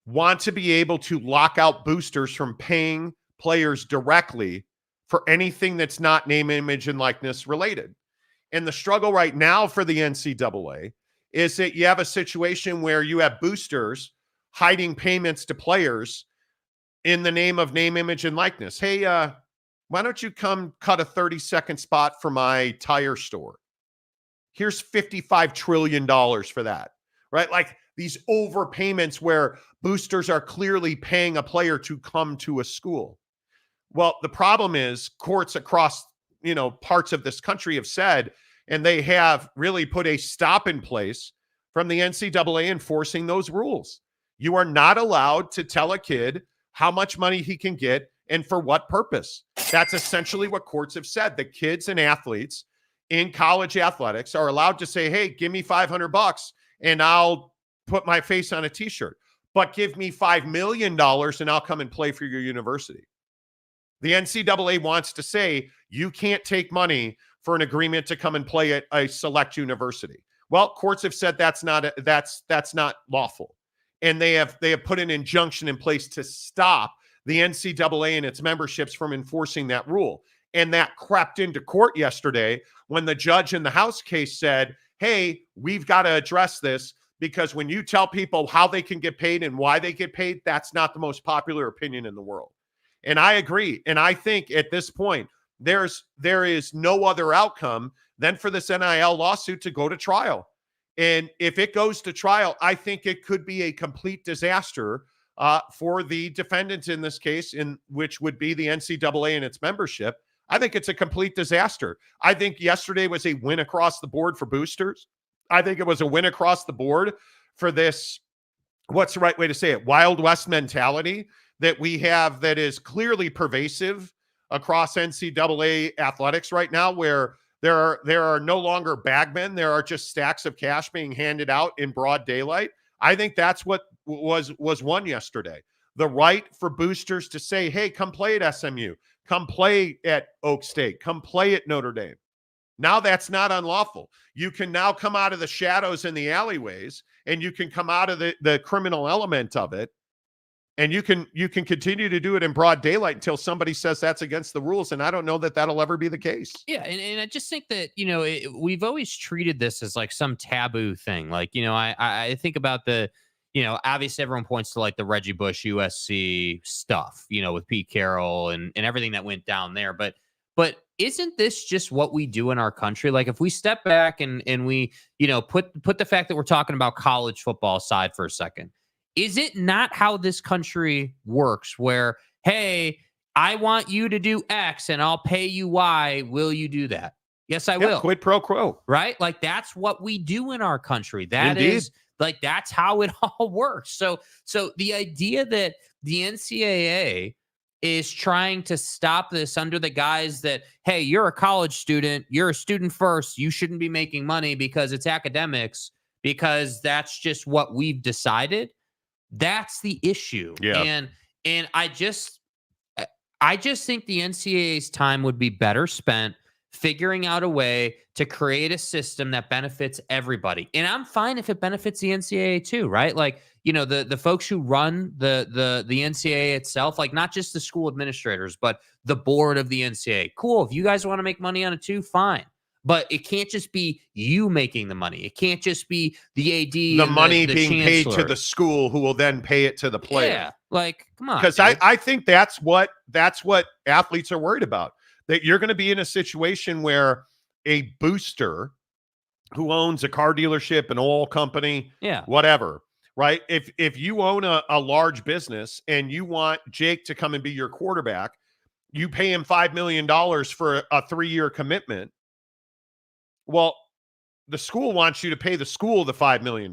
want to be able to lock out boosters from paying players directly for anything that's not name, image, and likeness related. And the struggle right now for the NCAA is that you have a situation where you have boosters hiding payments to players in the name of name, image, and likeness. Hey, why don't you come cut a 30-second spot for my tire store? Here's $55 trillion for that, right? Like these overpayments where boosters are clearly paying a player to come to a school. Well, the problem is courts across, parts of this country have said, and they have really put a stop in place from the NCAA enforcing those rules. You are not allowed to tell a kid how much money he can get and for what purpose. That's essentially what courts have said. The kids and athletes in college athletics are allowed to say, hey, give me $500 and I'll put my face on a t-shirt, but give me $5 million and I'll come and play for your university. The NCAA wants to say you can't take money for an agreement to come and play at a select university. Well, courts have said that's not lawful. And they have put an injunction in place to stop the NCAA and its memberships from enforcing that rule. And that crept into court yesterday when the judge in the House case said, hey, we've got to address this because when you tell people how they can get paid and why they get paid, that's not the most popular opinion in the world. And I agree. And I think at this point, there is no other outcome than for this NIL lawsuit to go to trial. And if it goes to trial, I think it could be a complete disaster for the defendants in this case, in which would be the NCAA and its membership. I think it's a complete disaster. I think yesterday was a win across the board for boosters. I think it was a win across the board for this, what's the right way to say it, Wild West mentality that we have that is clearly pervasive across NCAA athletics right now, where there are no longer bagmen. There are just stacks of cash being handed out in broad daylight. I think that's what was won yesterday. The right for boosters to say, hey, come play at SMU, come play at Oak State, come play at Notre Dame. Now that's not unlawful. You can now come out of the shadows in the alleyways and you can come out of the criminal element of it. And you can continue to do it in broad daylight until somebody says that's against the rules. And I don't know that that'll ever be the case. Yeah. And I just think that, we've always treated this as like some taboo thing. Like, I think about the, obviously everyone points to like the Reggie Bush USC stuff, with Pete Carroll and everything that went down there. But isn't this just what we do in our country? Like if we step back and we, put the fact that we're talking about college football aside for a second, is it not how this country works where, hey, I want you to do X and I'll pay you Y. Will you do that? Yes, I will. Quid pro quo. Right? Like that's what we do in our country. Indeed. Is like, that's how it all works. So the idea that the NCAA is trying to stop this under the guise that, hey, you're a college student, you're a student first, you shouldn't be making money because it's academics, because that's just what we've decided. That's the issue. Yeah. And I just think the NCAA's time would be better spent figuring out a way to create a system that benefits everybody. And I'm fine if it benefits the NCAA too, right? Like, the folks who run the NCAA itself, like not just the school administrators, but the board of the NCAA. Cool. If you guys want to make money on it too, fine. But it can't just be you making the money. It can't just be the AD. The money the being chancellor. paid to the school who will then pay it to the player. Yeah, like, come on. Because I think that's what athletes are worried about. That you're going to be in a situation where a booster who owns a car dealership, an oil company, whatever, right? If you own a large business and you want Jake to come and be your quarterback, you pay him $5 million for a 3-year commitment. Well, the school wants you to pay the school the $5 million.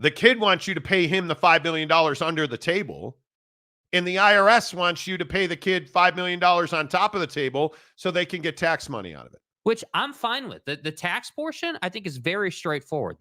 The kid wants you to pay him the $5 million under the table. And the IRS wants you to pay the kid $5 million on top of the table so they can get tax money out of it. which I'm fine with. The tax portion, I think, is very straightforward.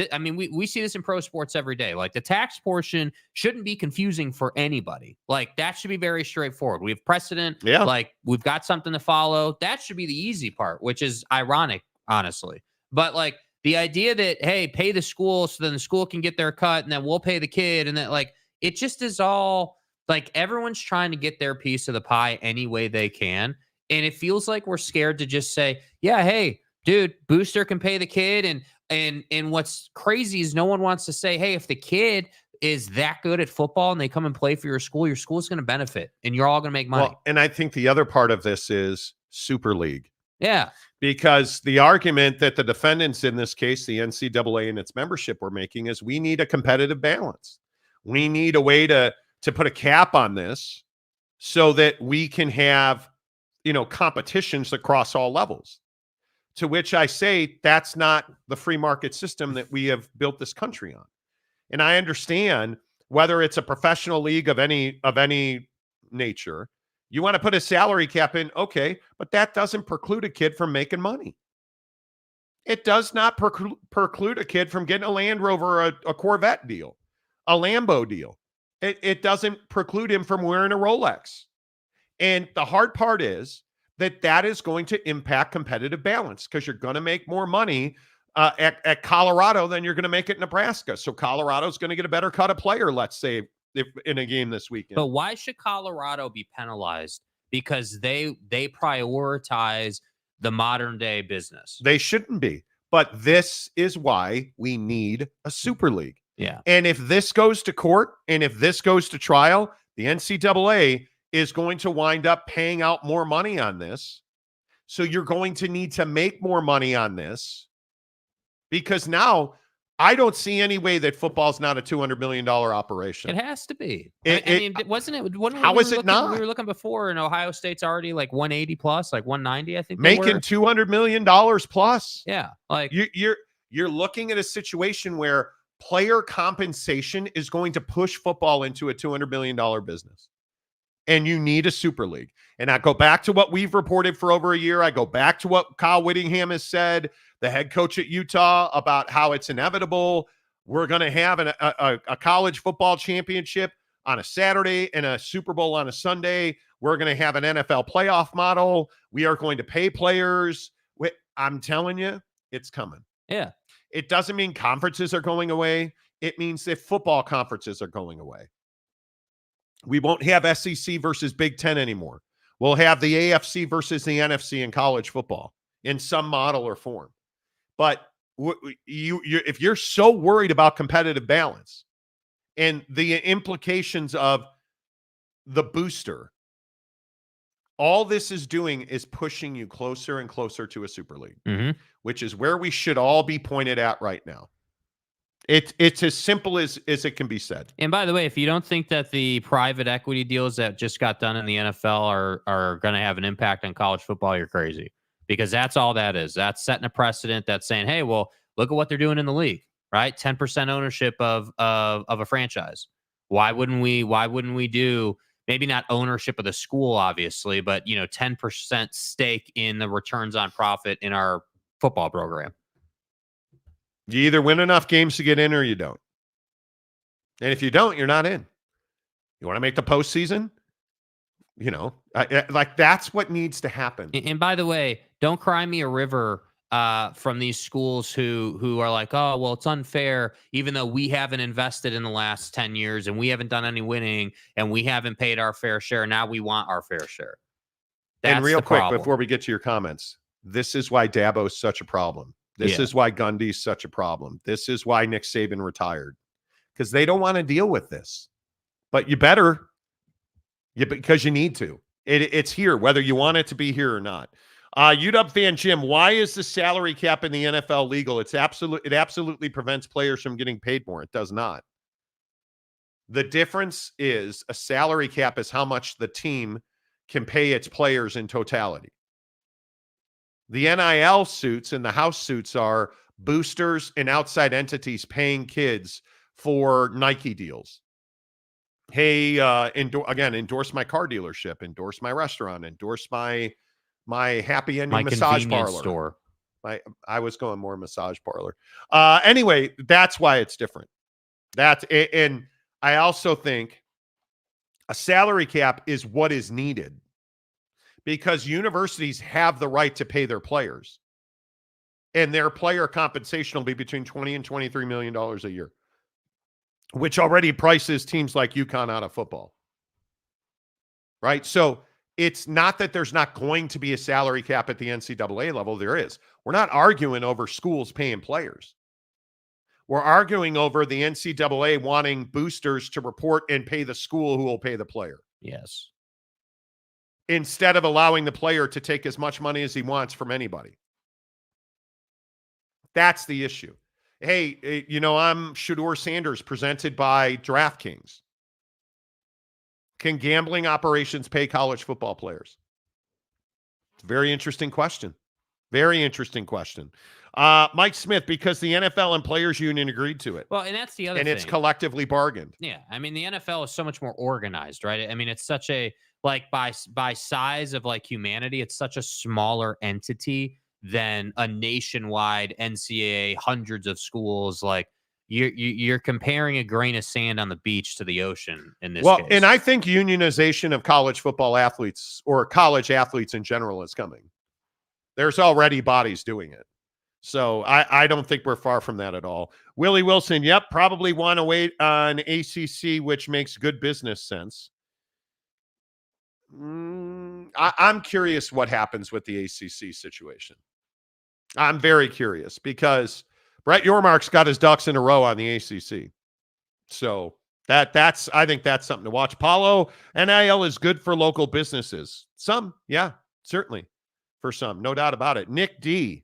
I mean, we see this in pro sports every day. Like, the tax portion shouldn't be confusing for anybody. Like, that should be very straightforward. We have precedent. Yeah. Like, we've got something to follow. That should be the easy part, which is ironic, honestly. But, like, the idea that, hey, pay the school so then the school can get their cut and then we'll pay the kid, and that, like, it just is all, like, everyone's trying to get their piece of the pie any way they can. And it feels like we're scared to just say, yeah, hey, dude, booster can pay the kid. And what's crazy is no one wants to say, hey, if the kid is that good at football and they come and play for your school's going to benefit and you're all going to make money. Well, and I think the other part of this is Super League. Yeah. Because the argument that the defendants in this case, the NCAA and its membership, were making is we need a competitive balance. We need a way to put a cap on this so that we can have, competitions across all levels. To which I say that's not the free market system that we have built this country on. And I understand whether it's a professional league of any nature, you want to put a salary cap in, okay, but that doesn't preclude a kid from making money. It does not preclude a kid from getting a Land Rover, a Corvette deal, a Lambo deal. It doesn't preclude him from wearing a Rolex. And the hard part is that is going to impact competitive balance because you're going to make more money at Colorado than you're going to make at Nebraska. So Colorado's going to get a better cut of player, let's say, if in a game this weekend. But why should Colorado be penalized? Because they prioritize the modern day business. They shouldn't be. But this is why we need a Super League. Yeah. And if this goes to court and if this goes to trial, the NCAA is going to wind up paying out more money on this. So you're going to need to make more money on this because now I don't see any way that football's not a $200 million operation. It has to be. Wasn't it? How is it not? We were looking before, and Ohio State's already like 180 plus, like 190, I think. Making $200 million plus. Yeah. Like you're looking at a situation where player compensation is going to push football into a $200 million business. And you need a Super League. And I go back to what we've reported for over a year. I go back to what Kyle Whittingham has said, the head coach at Utah, about how it's inevitable. We're going to have a college football championship on a Saturday and a Super Bowl on a Sunday. We're going to have an NFL playoff model. We are going to pay players. I'm telling you, it's coming. Yeah. It doesn't mean conferences are going away. It means that football conferences are going away. We won't have SEC versus Big Ten anymore. We'll have the AFC versus the NFC in college football in some model or form. But if you're so worried about competitive balance and the implications of the booster, all this is doing is pushing you closer and closer to a Super League, which is where we should all be pointed at right now. It's as simple as it can be said. And by the way, if you don't think that the private equity deals that just got done in the NFL are going to have an impact on college football, you're crazy. Because that's all that is. That's setting a precedent. That's saying, hey, well, look at what they're doing in the league, right? 10% ownership of a franchise. Why wouldn't we do maybe not ownership of the school, obviously, but 10% stake in the returns on profit in our football program? You either win enough games to get in or you don't. And if you don't, you're not in. You want to make the postseason? Like that's what needs to happen. And by the way, don't cry me a river from these schools who are like, oh, well, it's unfair, even though we haven't invested in the last 10 years and we haven't done any winning and we haven't paid our fair share. Now we want our fair share. That's and real the quick, problem. before we get to your comments, this is why Dabo's such a problem. This is why Gundy's such a problem. This is why Nick Saban retired, because they don't want to deal with this. But you better, because you need to. It's here, whether you want it to be here or not. UW fan Jim, why is the salary cap in the NFL legal? It absolutely prevents players from getting paid more. It does not. The difference is a salary cap is how much the team can pay its players in totality. The NIL suits and the house suits are boosters and outside entities paying kids for Nike deals. Hey, endorse my car dealership, endorse my restaurant, endorse my My happy ending My massage convenience parlor. store. I was going more massage parlor. Anyway, that's why it's different. And I also think a salary cap is what is needed because universities have the right to pay their players. And their player compensation will be between $20 and $23 million a year, which already prices teams like UConn out of football. Right? So it's not that there's not going to be a salary cap at the NCAA level. There is. We're not arguing over schools paying players. We're arguing over the NCAA wanting boosters to report and pay the school who will pay the player. Yes. Instead of allowing the player to take as much money as he wants from anybody. That's the issue. Hey, I'm Shedeur Sanders, presented by DraftKings. Can gambling operations pay college football players? It's a very interesting question. Very interesting question. Mike Smith, because the NFL and Players Union agreed to it. Well, and that's the other thing. And it's collectively bargained. Yeah. I mean, the NFL is so much more organized, right? I mean, it's such a, like, by size of, like, humanity, it's such a smaller entity than a nationwide NCAA, hundreds of schools. Like, you're comparing a grain of sand on the beach to the ocean in this case. And I think unionization of college football athletes or college athletes in general is coming. There's already bodies doing it. So I don't think we're far from that at all. Willie Wilson, yep, probably want to wait on ACC, which makes good business sense. I'm curious what happens with the ACC situation. I'm very curious because Brett Yormark's got his ducks in a row on the ACC. So I think that's something to watch. Paulo, NIL is good for local businesses. Some, yeah, certainly for some, no doubt about it. Nick D.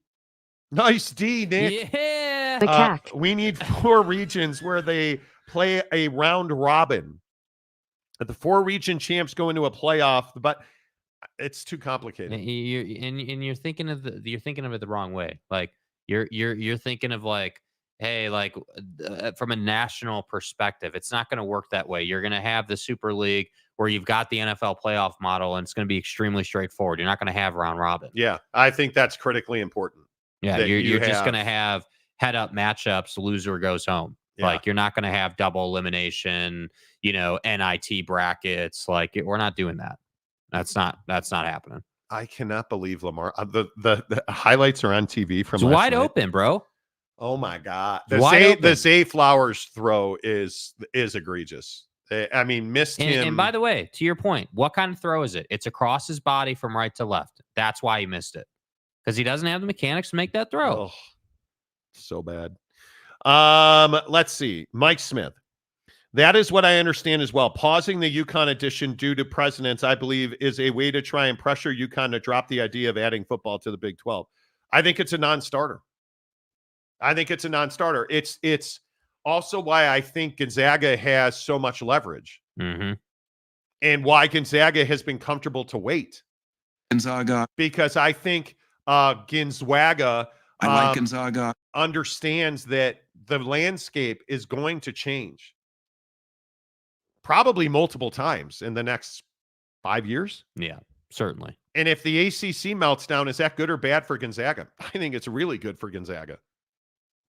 Nice D, Nick. Yeah. The CAC. We need 4 regions where they play a round robin. The 4 region champs go into a playoff, but it's too complicated. You're thinking of it the wrong way. Like you're thinking of like, hey, like from a national perspective, it's not going to work that way. You're going to have the Super League where you've got the NFL playoff model, and it's going to be extremely straightforward. You're not going to have round robin. Yeah, I think that's critically important. Yeah, you're just going to have head-up matchups. Loser goes home. Yeah. Like, you're not going to have double elimination, NIT brackets. Like, we're not doing that. That's not happening. I cannot believe Lamar. The highlights are on TV from it's last wide night. open, bro. Oh my God. The Zay Flowers throw is egregious. I mean, missed him. And by the way, to your point, what kind of throw is it? It's across his body from right to left. That's why he missed it. Because he doesn't have the mechanics to make that throw. Oh, so bad. Let's see. Mike Smith. That is what I understand as well. Pausing the UConn edition due to precedents, I believe, is a way to try and pressure UConn to drop the idea of adding football to the Big 12. I think it's a non-starter. It's also why I think Gonzaga has so much leverage. Mm-hmm. And why Gonzaga has been comfortable to wait. Gonzaga. Because I think Gonzaga understands that the landscape is going to change probably multiple times in the next 5 years. Yeah, certainly. And if the ACC melts down, is that good or bad for Gonzaga? I think it's really good for Gonzaga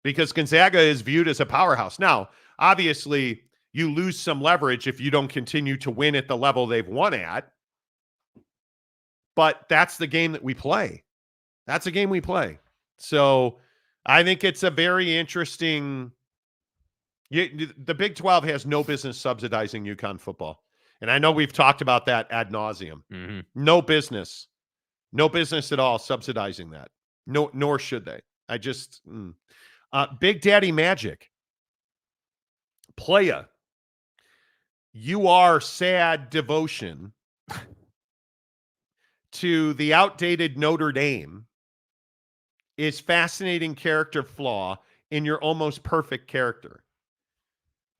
because Gonzaga is viewed as a powerhouse. Now, obviously, you lose some leverage if you don't continue to win at the level they've won at. But that's the game that we play. That's a game we play. So I think it's a very interesting. The Big 12 has no business subsidizing UConn football. And I know we've talked about that ad nauseum. Mm-hmm. No business at all subsidizing that. No, nor should they. Big Daddy Magic. Playa. You are sad devotion to the outdated Notre Dame is fascinating character flaw in your almost perfect character.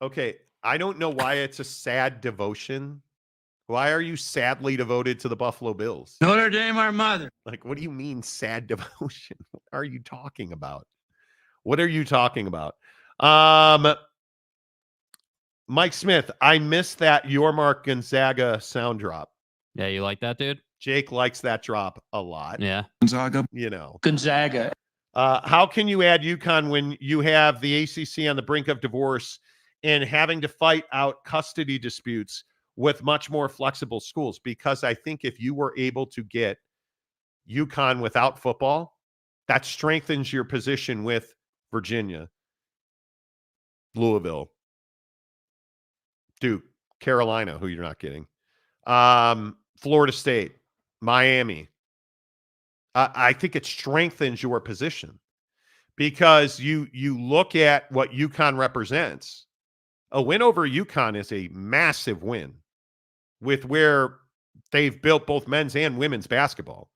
Okay, I don't know why it's a sad devotion. Why are you sadly devoted to the Buffalo Bills? Notre Dame, our mother. Like, what do you mean sad devotion? What are you talking about? Mike Smith, I missed that Yormark Gonzaga sound drop. Yeah, you like that, dude? Jake likes that drop a lot. Yeah. Gonzaga. You know. Gonzaga. How can you add UConn when you have the ACC on the brink of divorce and having to fight out custody disputes with much more flexible schools? Because I think if you were able to get UConn without football, that strengthens your position with Virginia, Louisville, Duke, Carolina, who you're not getting, Florida State, Miami. I think it strengthens your position because you look at what UConn represents. A win over UConn is a massive win with where they've built both men's and women's basketball.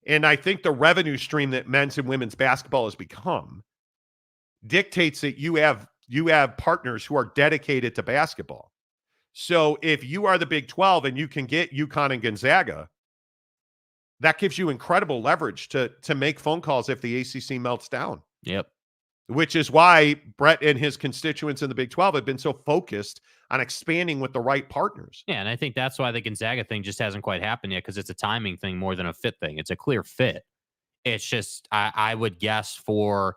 And I think the revenue stream that men's and women's basketball has become dictates that you have partners who are dedicated to basketball. So if you are the Big 12 and you can get UConn and Gonzaga, that gives you incredible leverage to make phone calls if the ACC melts down. Yep. Which is why Brett and his constituents in the Big 12 have been so focused on expanding with the right partners. Yeah, and I think that's why the Gonzaga thing just hasn't quite happened yet, because it's a timing thing more than a fit thing. It's a clear fit. It's just I would guess for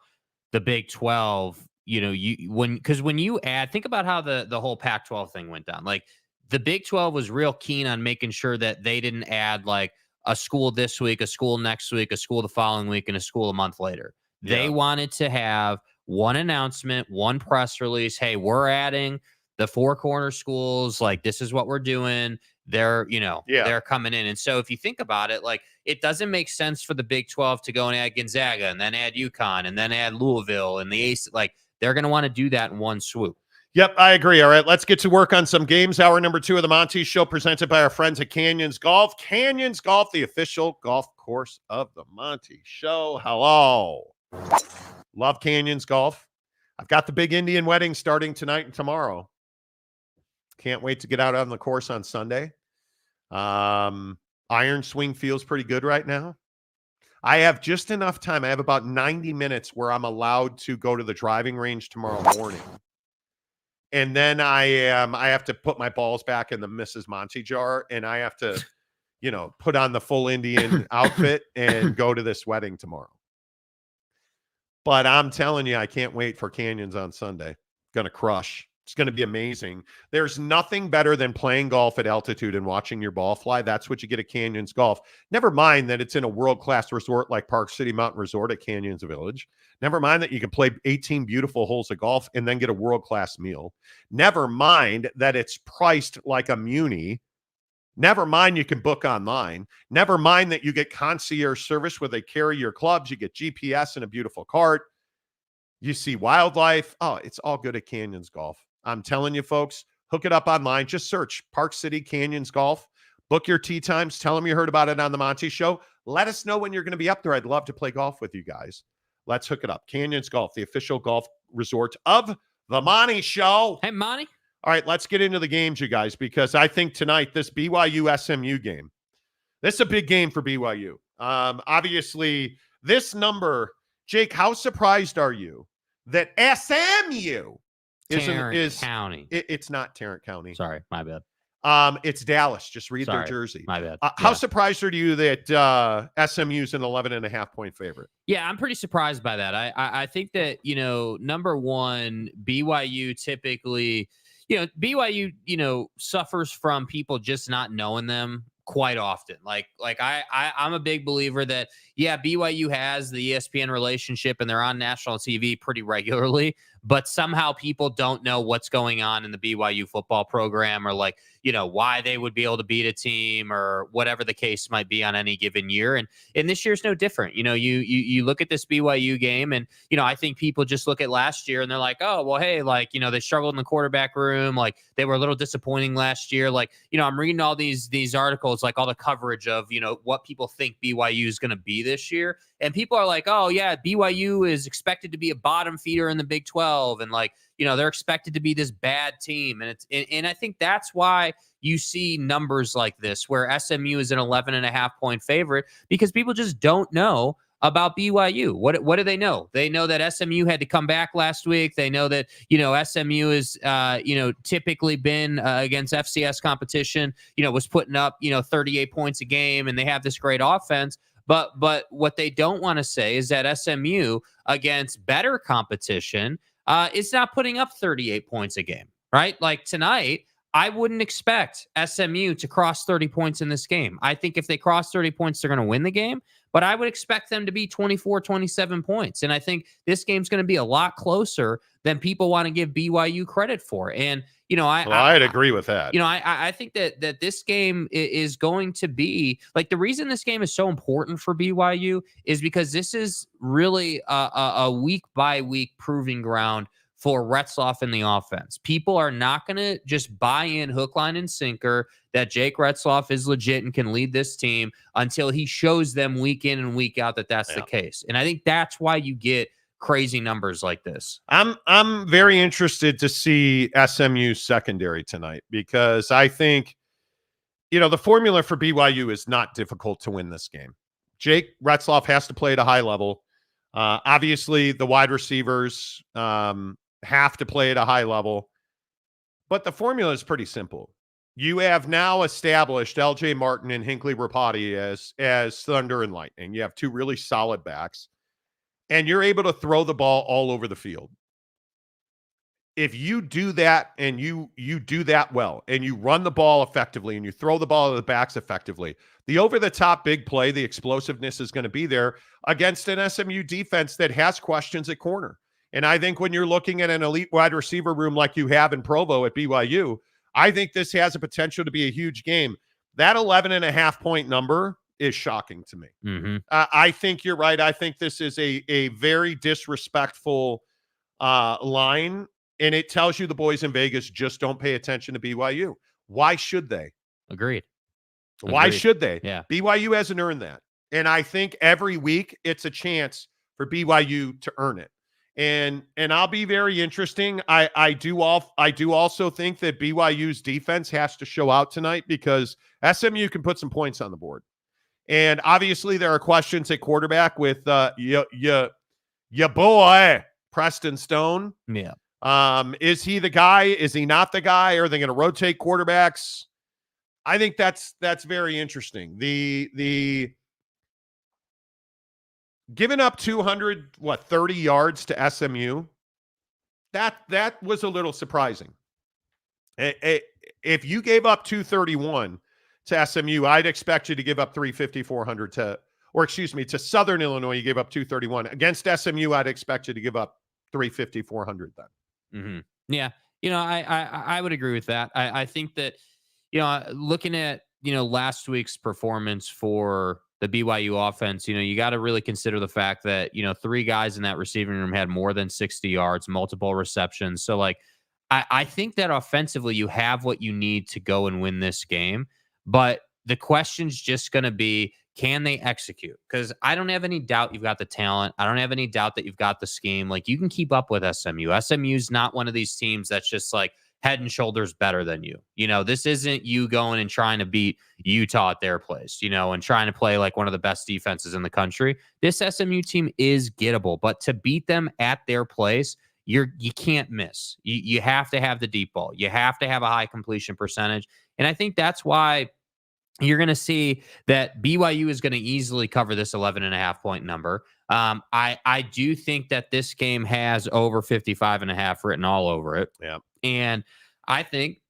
the Big 12, when you add, think about how the whole Pac-12 thing went down. Like the Big 12 was real keen on making sure that they didn't add like a school this week, a school next week, a school the following week, and a school a month later. Yeah. They wanted to have one announcement, one press release. Hey, we're adding the four corner schools. Like, this is what we're doing. They're coming in. And so if you think about it, like, it doesn't make sense for the Big 12 to go and add Gonzaga and then add UConn and then add Louisville and the AC. Like, they're going to want to do that in one swoop. Yep, I agree. All right, let's get to work on some games. Hour number 2 of the Monty Show, presented by our friends at Canyons Golf. Canyons Golf, the official golf course of the Monty Show. Hello. Love Canyons Golf. I've got the big Indian wedding starting tonight and tomorrow. Can't wait to get out on the course on Sunday. Iron swing feels pretty good right now. I have just enough time. I have about 90 minutes where I'm allowed to go to the driving range tomorrow morning. And then I have to put my balls back in the Mrs. Monty jar, and I have to, put on the full Indian outfit and go to this wedding tomorrow. But I'm telling you, I can't wait for Canyons on Sunday. Going to crush. It's going to be amazing. There's nothing better than playing golf at altitude and watching your ball fly. That's what you get at Canyons Golf. Never mind that it's in a world-class resort like Park City Mountain Resort at Canyons Village. Never mind that you can play 18 beautiful holes of golf and then get a world-class meal. Never mind that it's priced like a Muni. Never mind you can book online. Never mind that you get concierge service where they carry your clubs. You get GPS and a beautiful cart. You see wildlife. Oh, it's all good at Canyons Golf. I'm telling you, folks, hook it up online. Just search Park City Canyons Golf. Book your tee times. Tell them you heard about it on the Monty Show. Let us know when you're going to be up there. I'd love to play golf with you guys. Let's hook it up. Canyons Golf, the official golf resort of the Monty Show. Hey, Monty. All right, let's get into the games, you guys, because I think tonight, this BYU SMU game, this is a big game for BYU. Obviously, this number, Jake, how surprised are you that SMU is County? It's not Tarrant County. Sorry, my bad. It's Dallas. Just read their jersey. My bad. How surprised are you that SMU's an 11.5-point favorite? Yeah, I'm pretty surprised by that. I think that, number one, BYU typically, BYU, suffers from people just not knowing them quite often. I'm a big believer that, BYU has the ESPN relationship and they're on national TV pretty regularly, but somehow people don't know what's going on in the BYU football program or why they would be able to beat a team or whatever the case might be on any given year. And this year's no different. You look at this BYU game and, I think people just look at last year and they're like, oh, well, hey, they struggled in the quarterback room. They were a little disappointing last year. I'm reading all these articles, all the coverage of, what people think BYU is going to be this year. And people are like, oh, yeah, BYU is expected to be a bottom feeder in the Big 12. And they're expected to be this bad team. And I think that's why you see numbers like this where SMU is an 11.5-point favorite, because people just don't know about BYU. What do they know? They know that SMU had to come back last week. They know that, SMU is, typically been against FCS competition, was putting up, 38 points a game, and they have this great offense. But what they don't want to say is that SMU against better competition is not putting up 38 points a game, right? Like tonight, I wouldn't expect SMU to cross 30 points in this game. I think if they cross 30 points, they're going to win the game, but I would expect them to be 24, 27 points. And I think this game's going to be a lot closer than people want to give BYU credit for. And, I'd agree with that. I think that this game is going to be like, the reason this game is so important for BYU is because this is really a week by week proving ground for Retzlaff in the offense. People are not going to just buy in hook, line, and sinker that Jake Retzlaff is legit and can lead this team until he shows them week in and week out that that's the case. And I think that's why you get crazy numbers like this. I'm very interested to see SMU's secondary tonight, because I think, the formula for BYU is not difficult to win this game. Jake Retzlaff has to play at a high level. Obviously, the wide receivers have to play at a high level, but the formula is pretty simple. You have now established LJ Martin and Hinckley Rapati as thunder and lightning. You have two really solid backs, and you're able to throw the ball all over the field. If you do that, and you do that well, and you run the ball effectively, and you throw the ball to the backs effectively, the over-the-top big play, the explosiveness is going to be there against an SMU defense that has questions at corner. And I think when you're looking at an elite wide receiver room like you have in Provo at BYU, I think this has a potential to be a huge game. That 11.5-point number is shocking to me. Mm-hmm. I think you're right. I think this is a very disrespectful line, and it tells you the boys in Vegas just don't pay attention to BYU. Why should they? Agreed. Why should they? Yeah. BYU hasn't earned that. And I think every week it's a chance for BYU to earn it. And I'll be very interesting. I do also think that BYU's defense has to show out tonight, because SMU can put some points on the board. And obviously there are questions at quarterback with your boy Preston Stone. Yeah. Is he the guy? Is he not the guy? Are they going to rotate quarterbacks? I think that's very interesting. The giving up 230 yards to SMU, that was a little surprising. If you gave up 231 to SMU, I'd expect you to give up 350, 400 to Southern Illinois. You gave up 231 against SMU. I'd expect you to give up 350, 400 then. Mm-hmm. Yeah. I would agree with that. I think that, looking at, last week's performance for the BYU offense, you got to really consider the fact that, three guys in that receiving room had more than 60 yards, multiple receptions. So I think that offensively you have what you need to go and win this game, but the question's just going to be, can they execute? Because I don't have any doubt you've got the talent. I don't have any doubt that you've got the scheme. You can keep up with SMU. SMU's not one of these teams that's just head and shoulders better than you. This isn't you going and trying to beat Utah at their place, and trying to play like one of the best defenses in the country. This SMU team is gettable, but to beat them at their place, you can't miss. You have to have the deep ball. You have to have a high completion percentage. And I think that's why you're going to see that BYU is going to easily cover this 11.5-point number. I do think that this game has over 55.5 written all over it. Yeah. And I think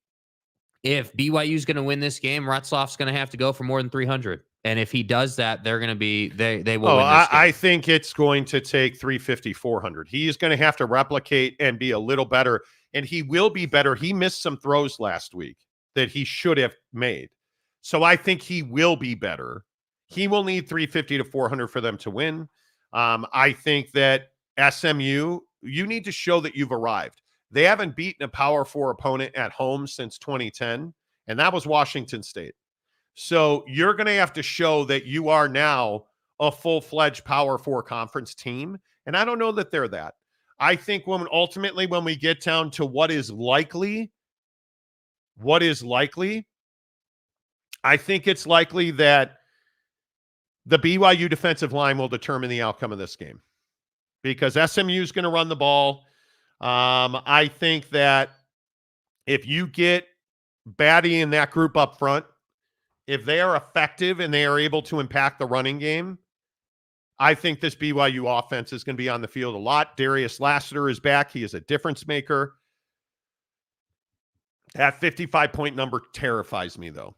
if BYU is going to win this game, Retzlaff's going to have to go for more than 300. And if he does that, they're going to be, they will win this game. I think it's going to take 350, 400. He's going to have to replicate and be a little better, and he will be better. He missed some throws last week that he should have made. So I think he will be better. He will need 350 to 400 for them to win. I think that SMU, you need to show that you've arrived. They haven't beaten a Power 4 opponent at home since 2010, and that was Washington State. So you're going to have to show that you are now a full-fledged Power 4 conference team, and I don't know that they're that. I think when we get down to what is likely, I think it's likely that the BYU defensive line will determine the outcome of this game because SMU is going to run the ball. I think that if you get Batty in that group up front, if they are effective and they are able to impact the running game, I think this BYU offense is going to be on the field a lot. Darius Lassiter is back. He is a difference maker. That 55-point number terrifies me, though,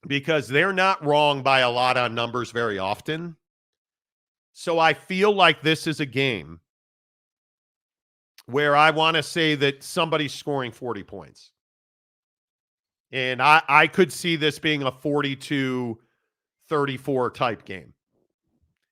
because they're not wrong by a lot on numbers very often. So I feel like this is a game where I want to say that somebody's scoring 40 points. And I could see this being a 42-34 type game.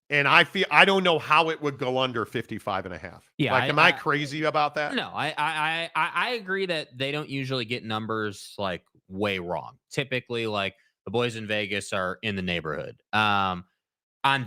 And I don't know how it would go under 55.5. Yeah, like, am I crazy about that? No, I agree that they don't usually get numbers like way wrong. Typically, like the boys in Vegas are in the neighborhood. On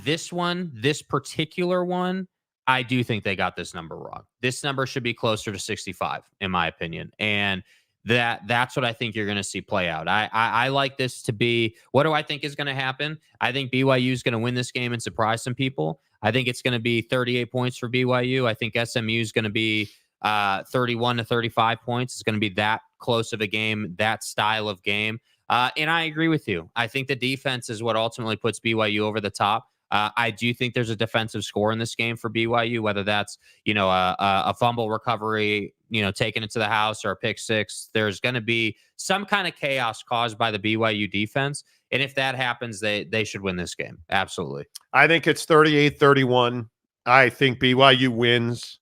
this one, this particular one, I do think they got this number wrong. This number should be closer to 65, in my opinion. And that's what I think you're going to see play out. I like this to be, what do I think is going to happen? I think BYU is going to win this game and surprise some people. I think it's going to be 38 points for BYU. I think SMU is going to be 31 to 35 points. It's going to be that close of a game, that style of game. And I agree with you. I think the defense is what ultimately puts BYU over the top. I do think there's a defensive score in this game for BYU, whether that's, a fumble recovery, taking it to the house or a pick six. There's going to be some kind of chaos caused by the BYU defense. And if that happens, they should win this game. Absolutely. I think it's 38-31. I think BYU wins.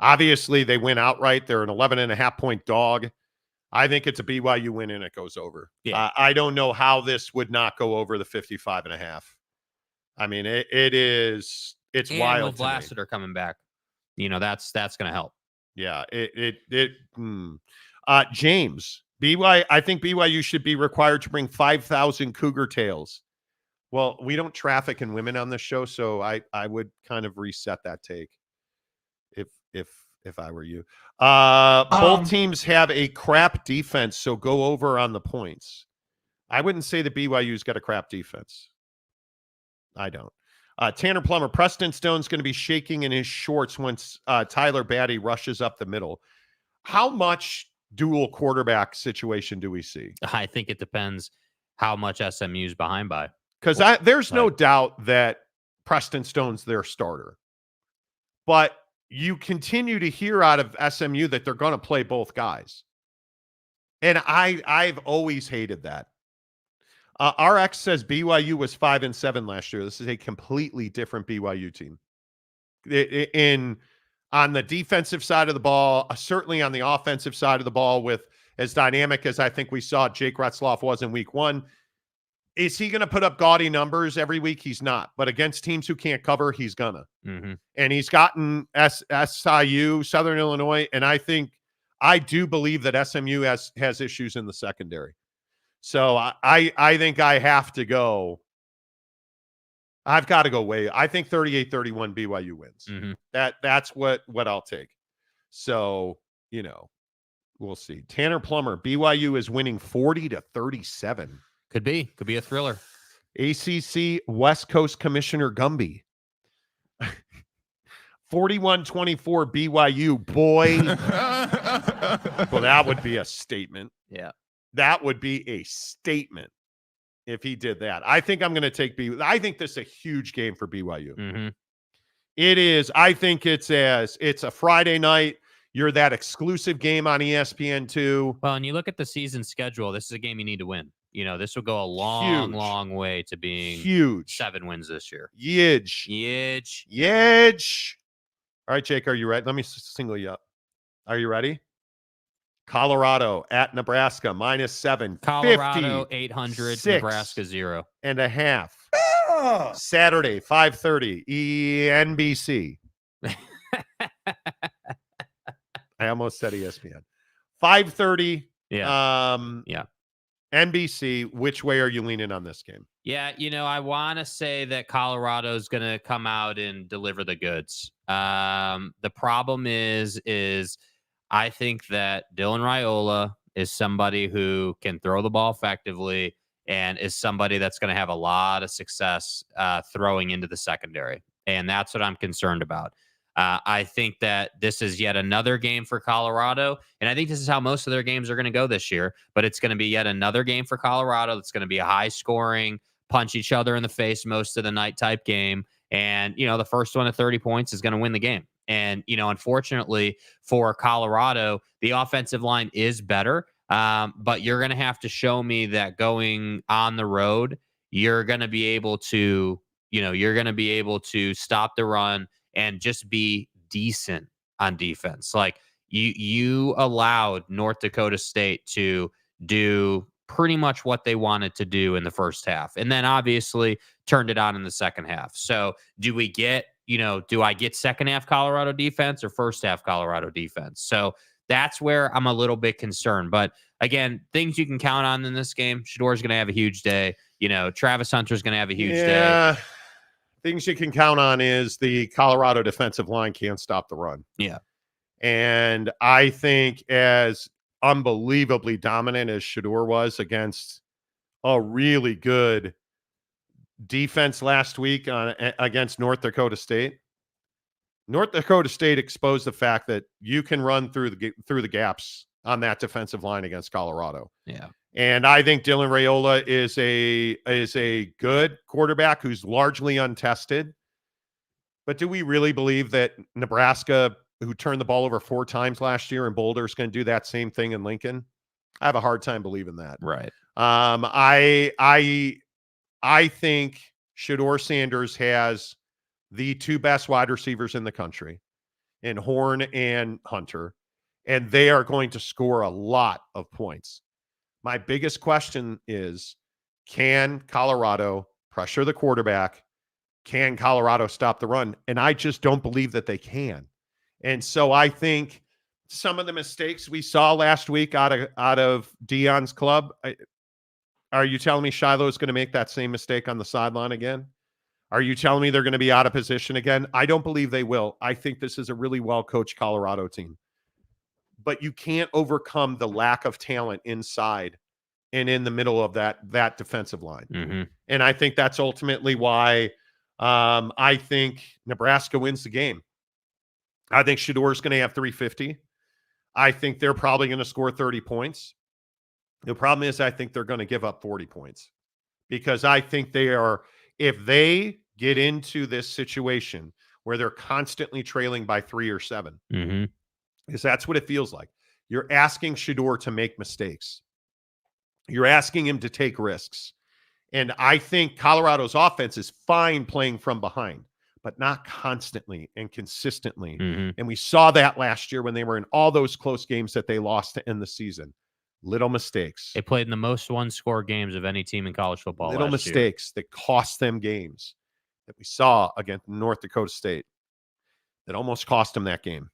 Obviously, they win outright. They're an 11.5-point dog. I think it's a BYU win and it goes over. Yeah. I don't know how this would not go over the 55.5. I mean, it's and wild. With Lassiter coming back, that's going to help. Yeah. James, I think BYU should be required to bring 5,000 cougar tails. Well, we don't traffic in women on this show, so I would kind of reset that take if I were you. Both teams have a crap defense, so go over on the points. I wouldn't say that BYU's got a crap defense. I don't. Tanner Plummer, Preston Stone's going to be shaking in his shorts once Tyler Batty rushes up the middle. How much dual quarterback situation do we see? I think it depends how much SMU's behind by. Because there's no doubt that Preston Stone's their starter. But you continue to hear out of SMU that they're going to play both guys. And I've always hated that. RX says BYU was 5-7 last year. This is a completely different BYU team. On the defensive side of the ball, certainly on the offensive side of the ball, with as dynamic as I think we saw Jake Retzlaff was in week one. Is he going to put up gaudy numbers every week? He's not. But against teams who can't cover, he's gonna. Mm-hmm. And he's gotten SIU, Southern Illinois, and I do believe that SMU has issues in the secondary. So I think I have to go. I've got to go way. I think 38-31 BYU wins. Mm-hmm. That's what I'll take. So, we'll see. Tanner Plummer, BYU is winning 40-37. Could be a thriller. ACC West Coast Commissioner Gumby. 41-24 BYU, boy. Well, that would be a statement. Yeah. That would be a statement if he did that. I think I'm going to take BYU. I think this is a huge game for BYU. Mm-hmm. It is. I think it's a Friday night. You're that exclusive game on ESPN2. Well, and you look at the season schedule, this is a game you need to win. This will go a long way to being huge. 7 wins this year. Huge. All right, Jake, are you ready? Let me single you up. Are you ready? Colorado at Nebraska, -7. Colorado 800, Nebraska 0.5. Saturday, 5:30, NBC. I almost said ESPN. 5:30. Yeah. NBC. Which way are you leaning on this game? Yeah, I want to say that Colorado's going to come out and deliver the goods. The problem is I think that Dylan Raiola is somebody who can throw the ball effectively and is somebody that's going to have a lot of success throwing into the secondary. And that's what I'm concerned about. I think that this is yet another game for Colorado, and I think this is how most of their games are going to go this year, but it's going to be yet another game for Colorado. It's going to be a high-scoring, punch each other in the face most of the night type game, and, the first one at 30 points is going to win the game. And, unfortunately for Colorado, the offensive line is better, but you're going to have to show me that going on the road, you're going to be able to, stop the run and just be decent on defense. Like you allowed North Dakota State to do pretty much what they wanted to do in the first half, and then obviously turned it on in the second half. So do I get second half Colorado defense or first half Colorado defense? So that's where I'm a little bit concerned. But again, things you can count on in this game. Shador's going to have a huge day. Travis Hunter's going to have a huge day. Things you can count on is the Colorado defensive line can't stop the run. Yeah. And I think as unbelievably dominant as Shador was against a really good defense last week against North Dakota State, North Dakota State exposed the fact that you can run through the gaps on that defensive line against Colorado. Yeah. And I think Dylan Raiola is a good quarterback who's largely untested. But do we really believe that Nebraska, who turned the ball over 4 times last year in Boulder, is going to do that same thing in Lincoln? I have a hard time believing that. Right. I think Shador Sanders has the 2 best wide receivers in the country, in Horn and Hunter, and they are going to score a lot of points. My biggest question is, can Colorado pressure the quarterback? Can Colorado stop the run? And I just don't believe that they can. And so I think some of the mistakes we saw last week out of Deion's club, are you telling me Shiloh is going to make that same mistake on the sideline again? Are you telling me they're going to be out of position again? I don't believe they will. I think this is a really well-coached Colorado team. But you can't overcome the lack of talent inside and in the middle of that defensive line. Mm-hmm. And I think that's ultimately why I think Nebraska wins the game. I think Shador's going to have 350. I think they're probably going to score 30 points. The problem is I think they're going to give up 40 points because I think if they get into this situation where they're constantly trailing by 3 or 7, mm-hmm. because that's what it feels like. You're asking Shador to make mistakes. You're asking him to take risks. And I think Colorado's offense is fine playing from behind, but not constantly and consistently. Mm-hmm. And we saw that last year when they were in all those close games that they lost to end the season. Little mistakes. They played in the most one-score games of any team in college football. Little mistakes that cost them games that we saw against North Dakota State that almost cost them that game.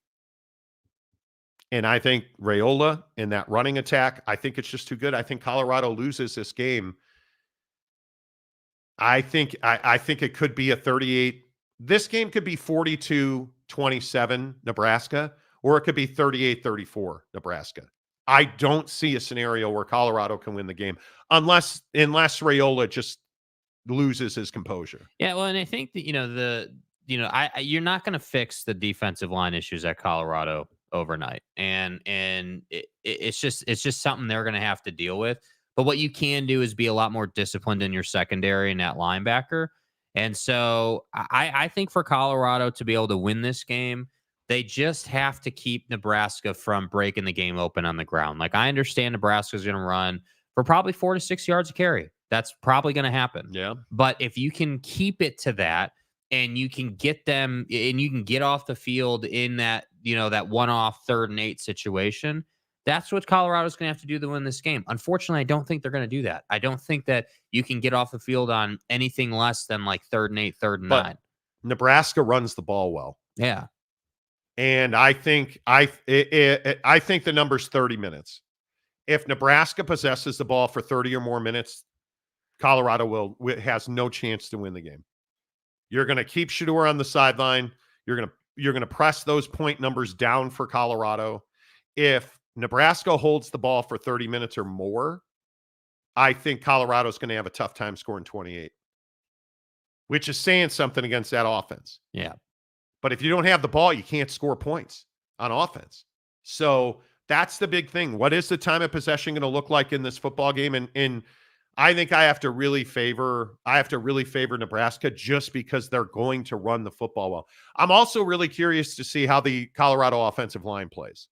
And I think Raiola in that running attack, I think it's just too good. I think Colorado loses this game. I think it could be a 38. This game could be 42-27 Nebraska, or it could be 38-34 Nebraska. I don't see a scenario where Colorado can win the game unless Raiola just loses his composure. Yeah, well, and I think that you're not going to fix the defensive line issues at Colorado overnight, and it's just something they're going to have to deal with. But what you can do is be a lot more disciplined in your secondary and at linebacker. And so I think for Colorado to be able to win this game, they just have to keep Nebraska from breaking the game open on the ground. Like, I understand Nebraska's going to run for probably 4 to 6 yards of carry. That's probably going to happen. Yeah. But if you can keep it to that, and you can get them, and you can get off the field in that, that one-off 3rd and 8 situation, that's what Colorado's going to have to do to win this game. Unfortunately, I don't think they're going to do that. I don't think that you can get off the field on anything less than like 3rd and 8, 3rd and 9. Nebraska runs the ball well. Yeah. And I think the number's 30 minutes. If Nebraska possesses the ball for 30 or more minutes, Colorado has no chance to win the game. You're going to keep Shador on the sideline. You're going to press those point numbers down for Colorado. If Nebraska holds the ball for 30 minutes or more, I think Colorado's going to have a tough time scoring 28, which is saying something against that offense. Yeah. But if you don't have the ball, you can't score points on offense. So that's the big thing. What is the time of possession going to look like in this football game? And I think I have to really favor Nebraska just because they're going to run the football well. I'm also really curious to see how the Colorado offensive line plays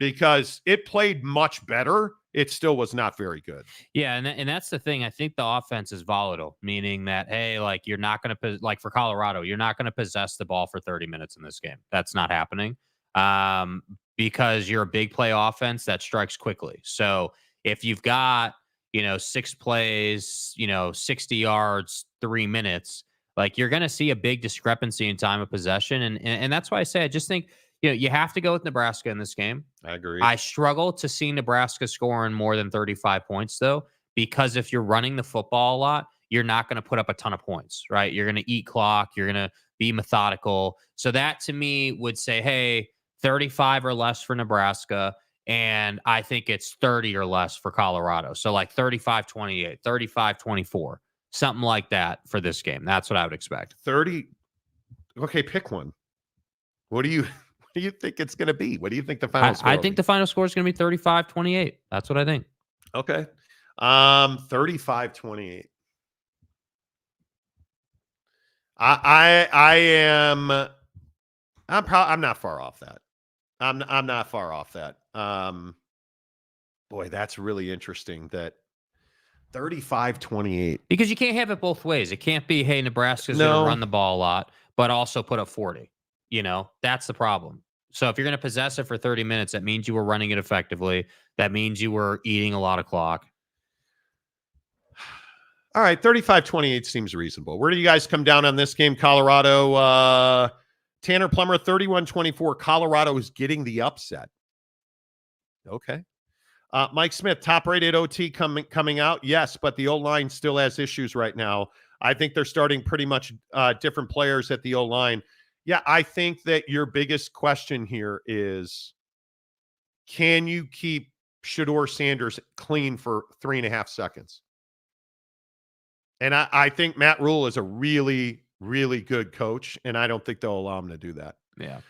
because it played much better. It still was not very good. Yeah, and that's the thing. I think the offense is volatile, meaning that, hey, like you're not going to, like for Colorado, you're not going to possess the ball for 30 minutes in this game. That's not happening because you're a big play offense that strikes quickly. So if you've got, 6 plays, 60 yards, 3 minutes, like you're going to see a big discrepancy in time of possession. And that's why I say I just think, you have to go with Nebraska in this game. I agree. I struggle to see Nebraska scoring more than 35 points, though, because if you're running the football a lot, you're not going to put up a ton of points, right? You're going to eat clock. You're going to be methodical. So that, to me, would say, hey, 35 or less for Nebraska, and I think it's 30 or less for Colorado. So like 35-28, 35-24, something like that for this game. That's what I would expect. 30. Okay, pick one. What do you think it's going to be? What do you think the final score I think the final score is going to be 35-28. That's what I think. Okay. 35-28. I'm not far off that. I'm not far off that. Boy, that's really interesting that 35-28. Because you can't have it both ways. It can't be, hey, Nebraska's going to run the ball a lot, but also put up 40. That's the problem. So if you're going to possess it for 30 minutes, that means you were running it effectively. That means you were eating a lot of clock. All right, 35-28 seems reasonable. Where do you guys come down on this game? Colorado, Tanner Plummer, 31-24. Colorado is getting the upset. Okay. Mike Smith, top-rated OT coming out. Yes, but the O-line still has issues right now. I think they're starting pretty much different players at the O-line. Yeah, I think that your biggest question here is, can you keep Shedeur Sanders clean for 3.5 seconds? And I think Matt Rule is a really, really good coach, and I don't think they'll allow him to do that. Yeah.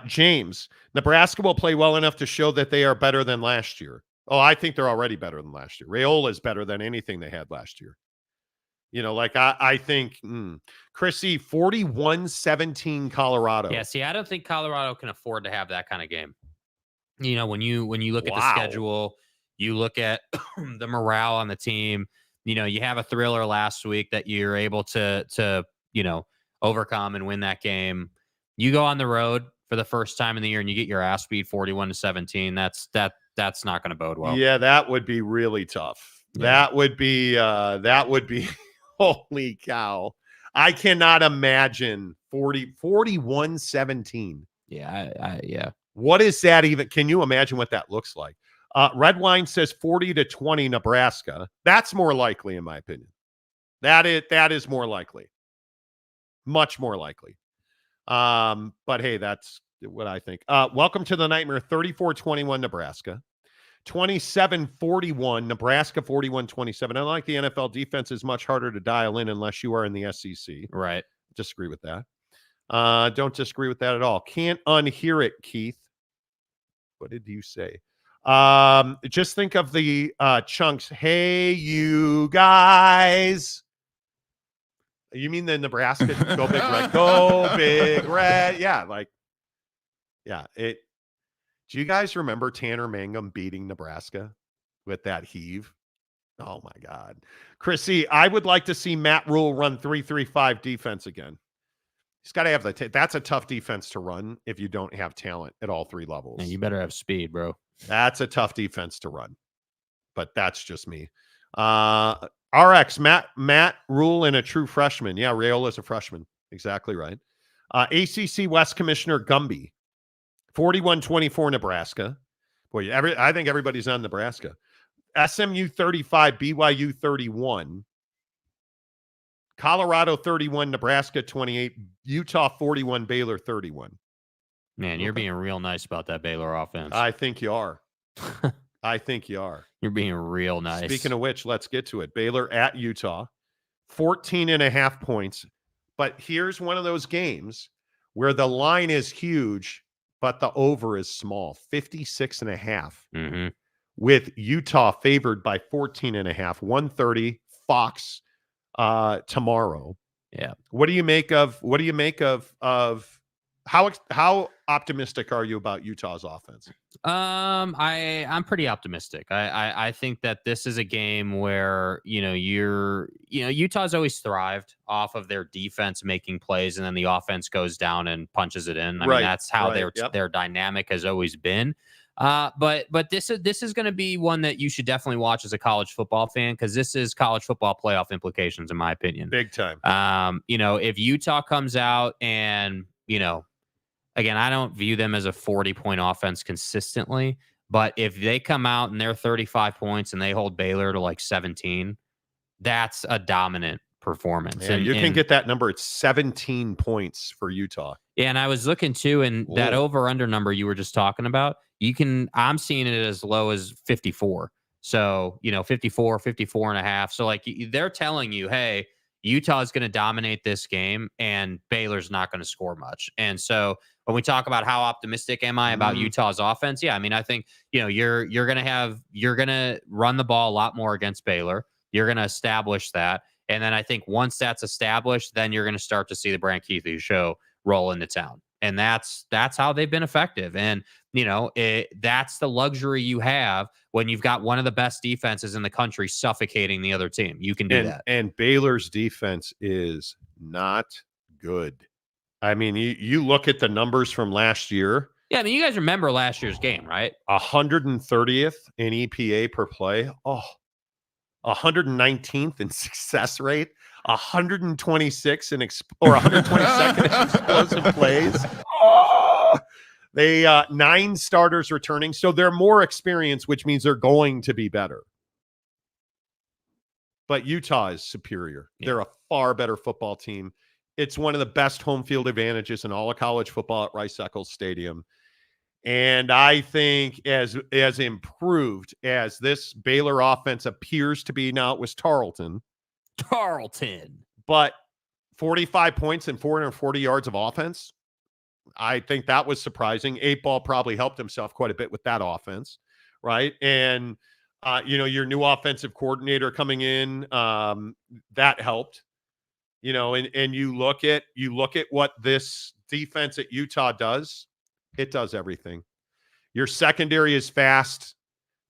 James, Nebraska will play well enough to show that they are better than last year. Oh, I think they're already better than last year. Raiola is better than anything they had last year. I think Chrissy, 41-17 Colorado. Yeah, see, I don't think Colorado can afford to have that kind of game. When you look at the schedule, you look at the morale on the team, you have a thriller last week that you're able to overcome and win that game. You go on the road for the first time in the year and you get your ass beat 41-17. That's not going to bode well. Yeah, that would be really tough. Yeah. That would be holy cow. I cannot imagine 41-17. Yeah. Yeah. What is that even? Can you imagine what that looks like? Red Wine says 40-20 Nebraska. That's more likely, in my opinion. That is more likely. Much more likely. But hey, that's what I think. Welcome to the nightmare. 34-21 Nebraska. 27-41 Nebraska, 41-27. I like the NFL defense is much harder to dial in unless you are in the SEC. Right. Disagree with that. Don't disagree with that at all. Can't unhear it, Keith. What did you say? Just think of the chunks. Hey, you guys. You mean the Nebraska go big red? Go big red. Yeah, do you guys remember Tanner Mangum beating Nebraska with that heave? Oh my God. Chrissy, I would like to see Matt Rule run 3-3-5 defense again. He's got to have that's a tough defense to run if you don't have talent at all three levels. And you better have speed, bro. That's a tough defense to run. But that's just me. RX, Matt Rule and a true freshman. Yeah, Raiola's a freshman. Exactly right. ACC West Commissioner Gumby, 41-24 Nebraska. Boy, I think everybody's on Nebraska. SMU 35, BYU 31. Colorado 31, Nebraska 28, Utah 41, Baylor 31. Man, you're being real nice about that Baylor offense. I think you are. I think you are. You're being real nice. Speaking of which, let's get to it. Baylor at Utah, 14.5 points. But here's one of those games where the line is huge, but the over is small, 56.5, with Utah favored by 14.5, 1:30 Fox tomorrow. Yeah. What do you make of how optimistic are you about Utah's offense? I'm pretty optimistic. I think that this is a game where, Utah's always thrived off of their defense making plays, and then the offense goes down and punches it in. I mean, that's how their dynamic has always been. But this is going to be one that you should definitely watch as a college football fan, because this is college football playoff implications, in my opinion. Big time. If Utah comes out and, again, I don't view them as a 40-point offense consistently, but if they come out and they're 35 points and they hold Baylor to like 17, that's a dominant performance. Yeah, you can get that number at 17 points for Utah. Yeah, and I was looking too, and that over-under number you were just talking about, I'm seeing it as low as 54. So, 54 and a half. So like they're telling you, hey, Utah is going to dominate this game and Baylor's not going to score much. And so when we talk about how optimistic am I about Utah's offense, yeah, I mean, I think, you're going to run the ball a lot more against Baylor. You're going to establish that. And then I think once that's established, then you're going to start to see the Brant Keithley show roll into town. And that's how they've been effective. And, that's the luxury you have when you've got one of the best defenses in the country suffocating the other team. You can do that. And Baylor's defense is not good. I mean, you look at the numbers from last year. Yeah, I mean, you guys remember last year's game, right? 130th in EPA per play. 119th in success rate. 126 in or 122nd in explosive plays. They 9 starters returning, so they're more experienced, which means they're going to be better. But Utah is superior. Yeah. They're a far better football team. It's one of the best home field advantages in all of college football at Rice-Eccles Stadium. And I think as improved as this Baylor offense appears to be now, it was Tarleton. But 45 points and 440 yards of offense, I think that was surprising. 8-Ball probably helped himself quite a bit with that offense, right? And, your new offensive coordinator coming in, that helped. And you look at what this defense at Utah does. It does everything. Your secondary is fast.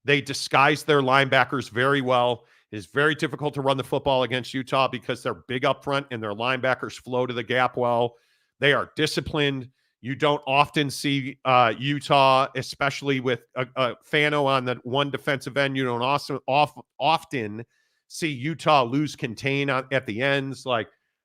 They disguise their linebackers very well. It is very difficult to run the football against Utah because they're big up front and their linebackers flow to the gap well. They are disciplined. You don't often see Utah, especially with a Fano on the one defensive end. You don't also often see Utah lose contain at the ends.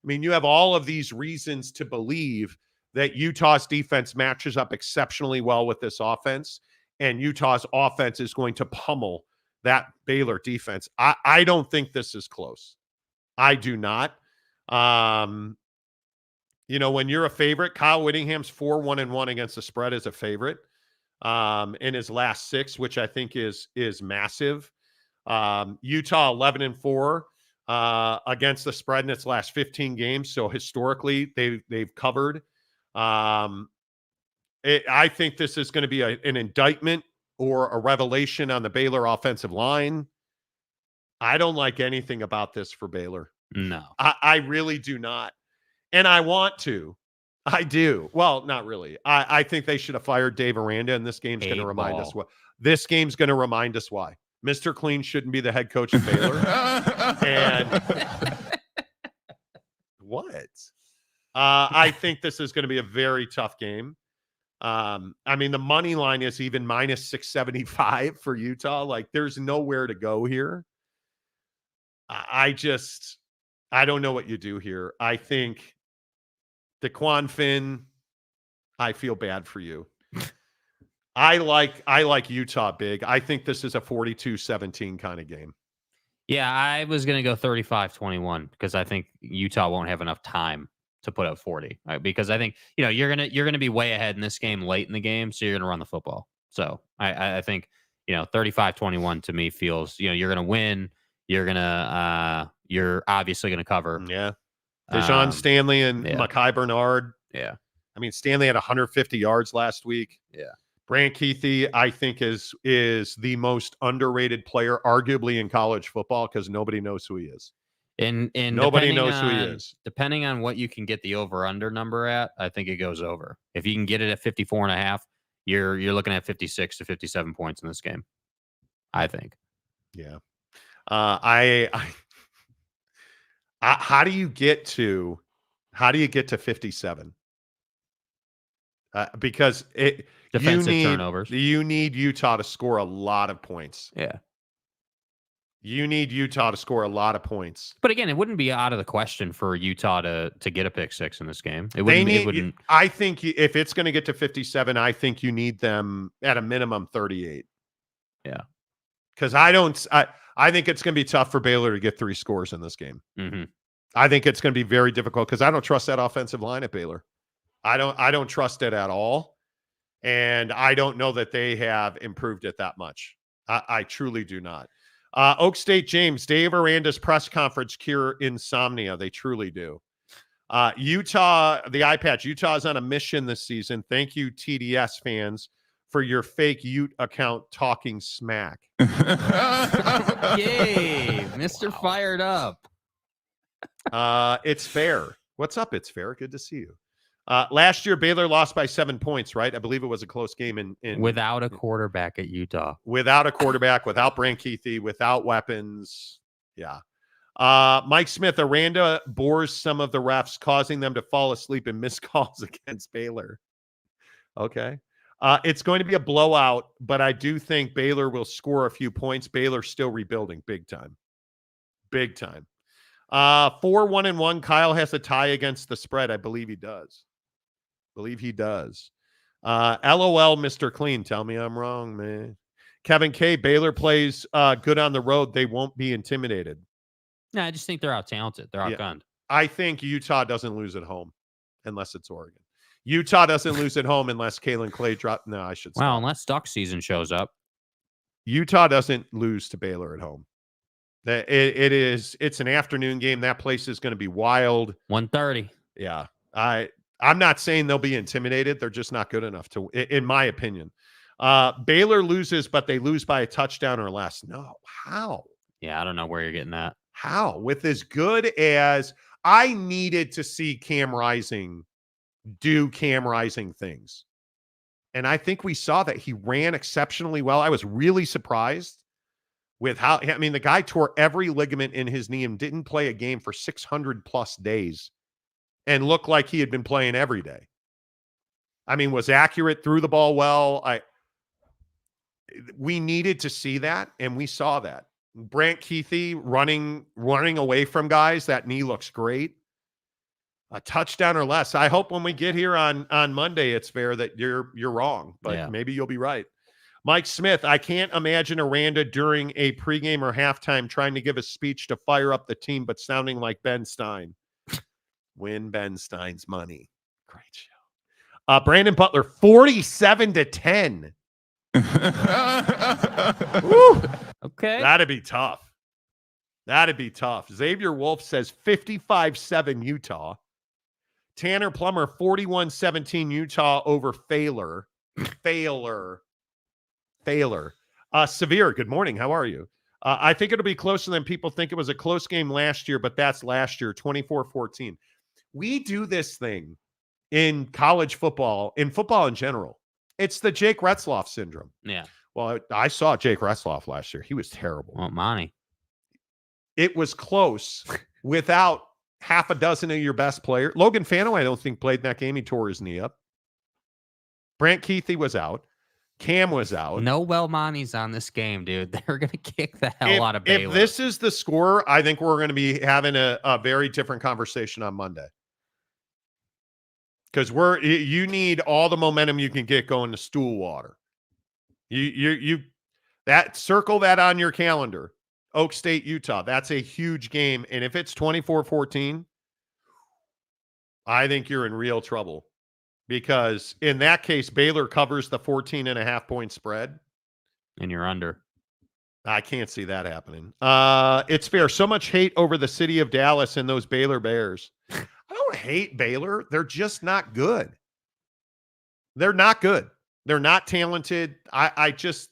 You have all of these reasons to believe that Utah's defense matches up exceptionally well with this offense, and Utah's offense is going to pummel that Baylor defense. I don't think this is close. I do not. When you're a favorite, Kyle Whittingham's 4-1-1 against the spread as a favorite in his last 6, which I think is massive. Utah 11-4 against the spread in its last 15 games. So historically, they've covered. I think this is going to be an indictment or a revelation on the Baylor offensive line. I don't like anything about this for Baylor. No, I really do not. And I want to. I do. Well, not really. I think they should have fired Dave Aranda, and this game's going to remind us why. This game's going to remind us why. Mr. Clean shouldn't be the head coach of Baylor. And what? I think this is going to be a very tough game. The money line is even minus 675 for Utah. There's nowhere to go here. I don't know what you do here. I think DeQuan Finn, I feel bad for you. I like Utah big. I think this is a 42-17 kind of game. Yeah, I was going to go 35-21 because I think Utah won't have enough time to put up 40. Right? Because I think, you're going to be way ahead in this game late in the game, so you're going to run the football. So I think 35-21 to me feels, you're going to win. You're obviously going to cover. Yeah. Dejon Stanley and Mekhi Bernard. Yeah. I mean, Stanley had 150 yards last week. Yeah. Brant Kuithe, I think, is the most underrated player, arguably, in college football because nobody knows who he is. And nobody knows who he is. Depending on what you can get the over-under number at, I think it goes over. If you can get it at 54.5, you're looking at 56 to 57 points in this game, I think. Yeah. How do you get to 57? Because defensive turnovers. You need Utah to score a lot of points. Yeah. You need Utah to score a lot of points. But again, it wouldn't be out of the question for Utah to get a pick six in this game. It wouldn't. I think if it's going to get to 57, I think you need them at a minimum 38. Yeah. Because I think it's going to be tough for Baylor to get 3 scores in this game. Mm-hmm. I think it's going to be very difficult because I don't trust that offensive line at Baylor. I don't trust it at all. And I don't know that they have improved it that much. I truly do not. Oak State James, Dave Aranda's press conference cure insomnia. They truly do. Utah, the eye patch. Utah is on a mission this season. Thank you, TDS fans, for your fake Ute account talking smack. Yay, Mr. Wow. Fired up. It's fair. What's up? It's fair. Good to see you. Last year, Baylor lost by 7 points, right? I believe it was a close game in without a quarterback at Utah. Without a quarterback, without Brant Kuithe, without weapons. Yeah. Mike Smith, Aranda bores some of the refs, causing them to fall asleep and miss calls against Baylor. Okay. It's going to be a blowout, but I do think Baylor will score a few points. Baylor's still rebuilding big time. Big time. 4-1-1. Kyle has a tie against the spread. I believe he does. LOL, Mr. Clean. Tell me I'm wrong, man. Kevin K. Baylor plays good on the road. They won't be intimidated. No, I just think they're out-talented. They're outgunned. I think Utah doesn't lose at home unless it's Oregon. Utah doesn't lose at home unless Kalen Clay drops. No, I should say. Well, unless duck season shows up. Utah doesn't lose to Baylor at home. It's an afternoon game. That place is going to be wild. 1:30. Yeah. I'm not saying they'll be intimidated. They're just not good enough to, in my opinion. Baylor loses, but they lose by a touchdown or less. No. How? Yeah, I don't know where you're getting that. How? With as good as I needed to see Cam Rising do Cam Rising things. And I think we saw that he ran exceptionally well. I was really surprised with how, I mean, the guy tore every ligament in his knee and didn't play a game for 600 plus days and looked like he had been playing every day. I mean, was accurate, threw the ball well. We needed to see that, and we saw that. Brant Kuithe running away from guys, that knee looks great. A touchdown or less. I hope when we get here on Monday, it's fair that you're wrong, but maybe you'll be right. Mike Smith, I can't imagine Aranda during a pregame or halftime trying to give a speech to fire up the team, but sounding like Ben Stein. Win Ben Stein's money. Great show. Brandon Butler, 47-10. Woo. Okay. That'd be tough. Xavier Wolf says 55-7 Utah. Tanner Plummer, 41-17 Utah over Baylor. Severe, good morning. How are you? I think it'll be closer than people think. It was a close game last year, but that's last year, 24-14. We do this thing in college football, in football in general. It's the Jake Retzlaff syndrome. Yeah. Well, I saw Jake Retzlaff last year. He was terrible. Oh, Monty. It was close without half a dozen of your best players. Logan Fano, I don't think, played in that game. He tore his knee up. Brant Kuithe was out. Cam was out. No Monty's on this game, dude. They're going to kick the hell out of Baylor. If this is the score, I think we're going to be having a very different conversation on Monday. Because you need all the momentum you can get going to stool water. You circle that on your calendar. Oak State, Utah. That's a huge game. And if it's 24-14, I think you're in real trouble. Because in that case, Baylor covers the 14.5 point spread. And you're under. I can't see that happening. It's fair. So much hate over the city of Dallas and those Baylor Bears. I don't hate Baylor. They're just not good. They're not good. They're not talented. I just...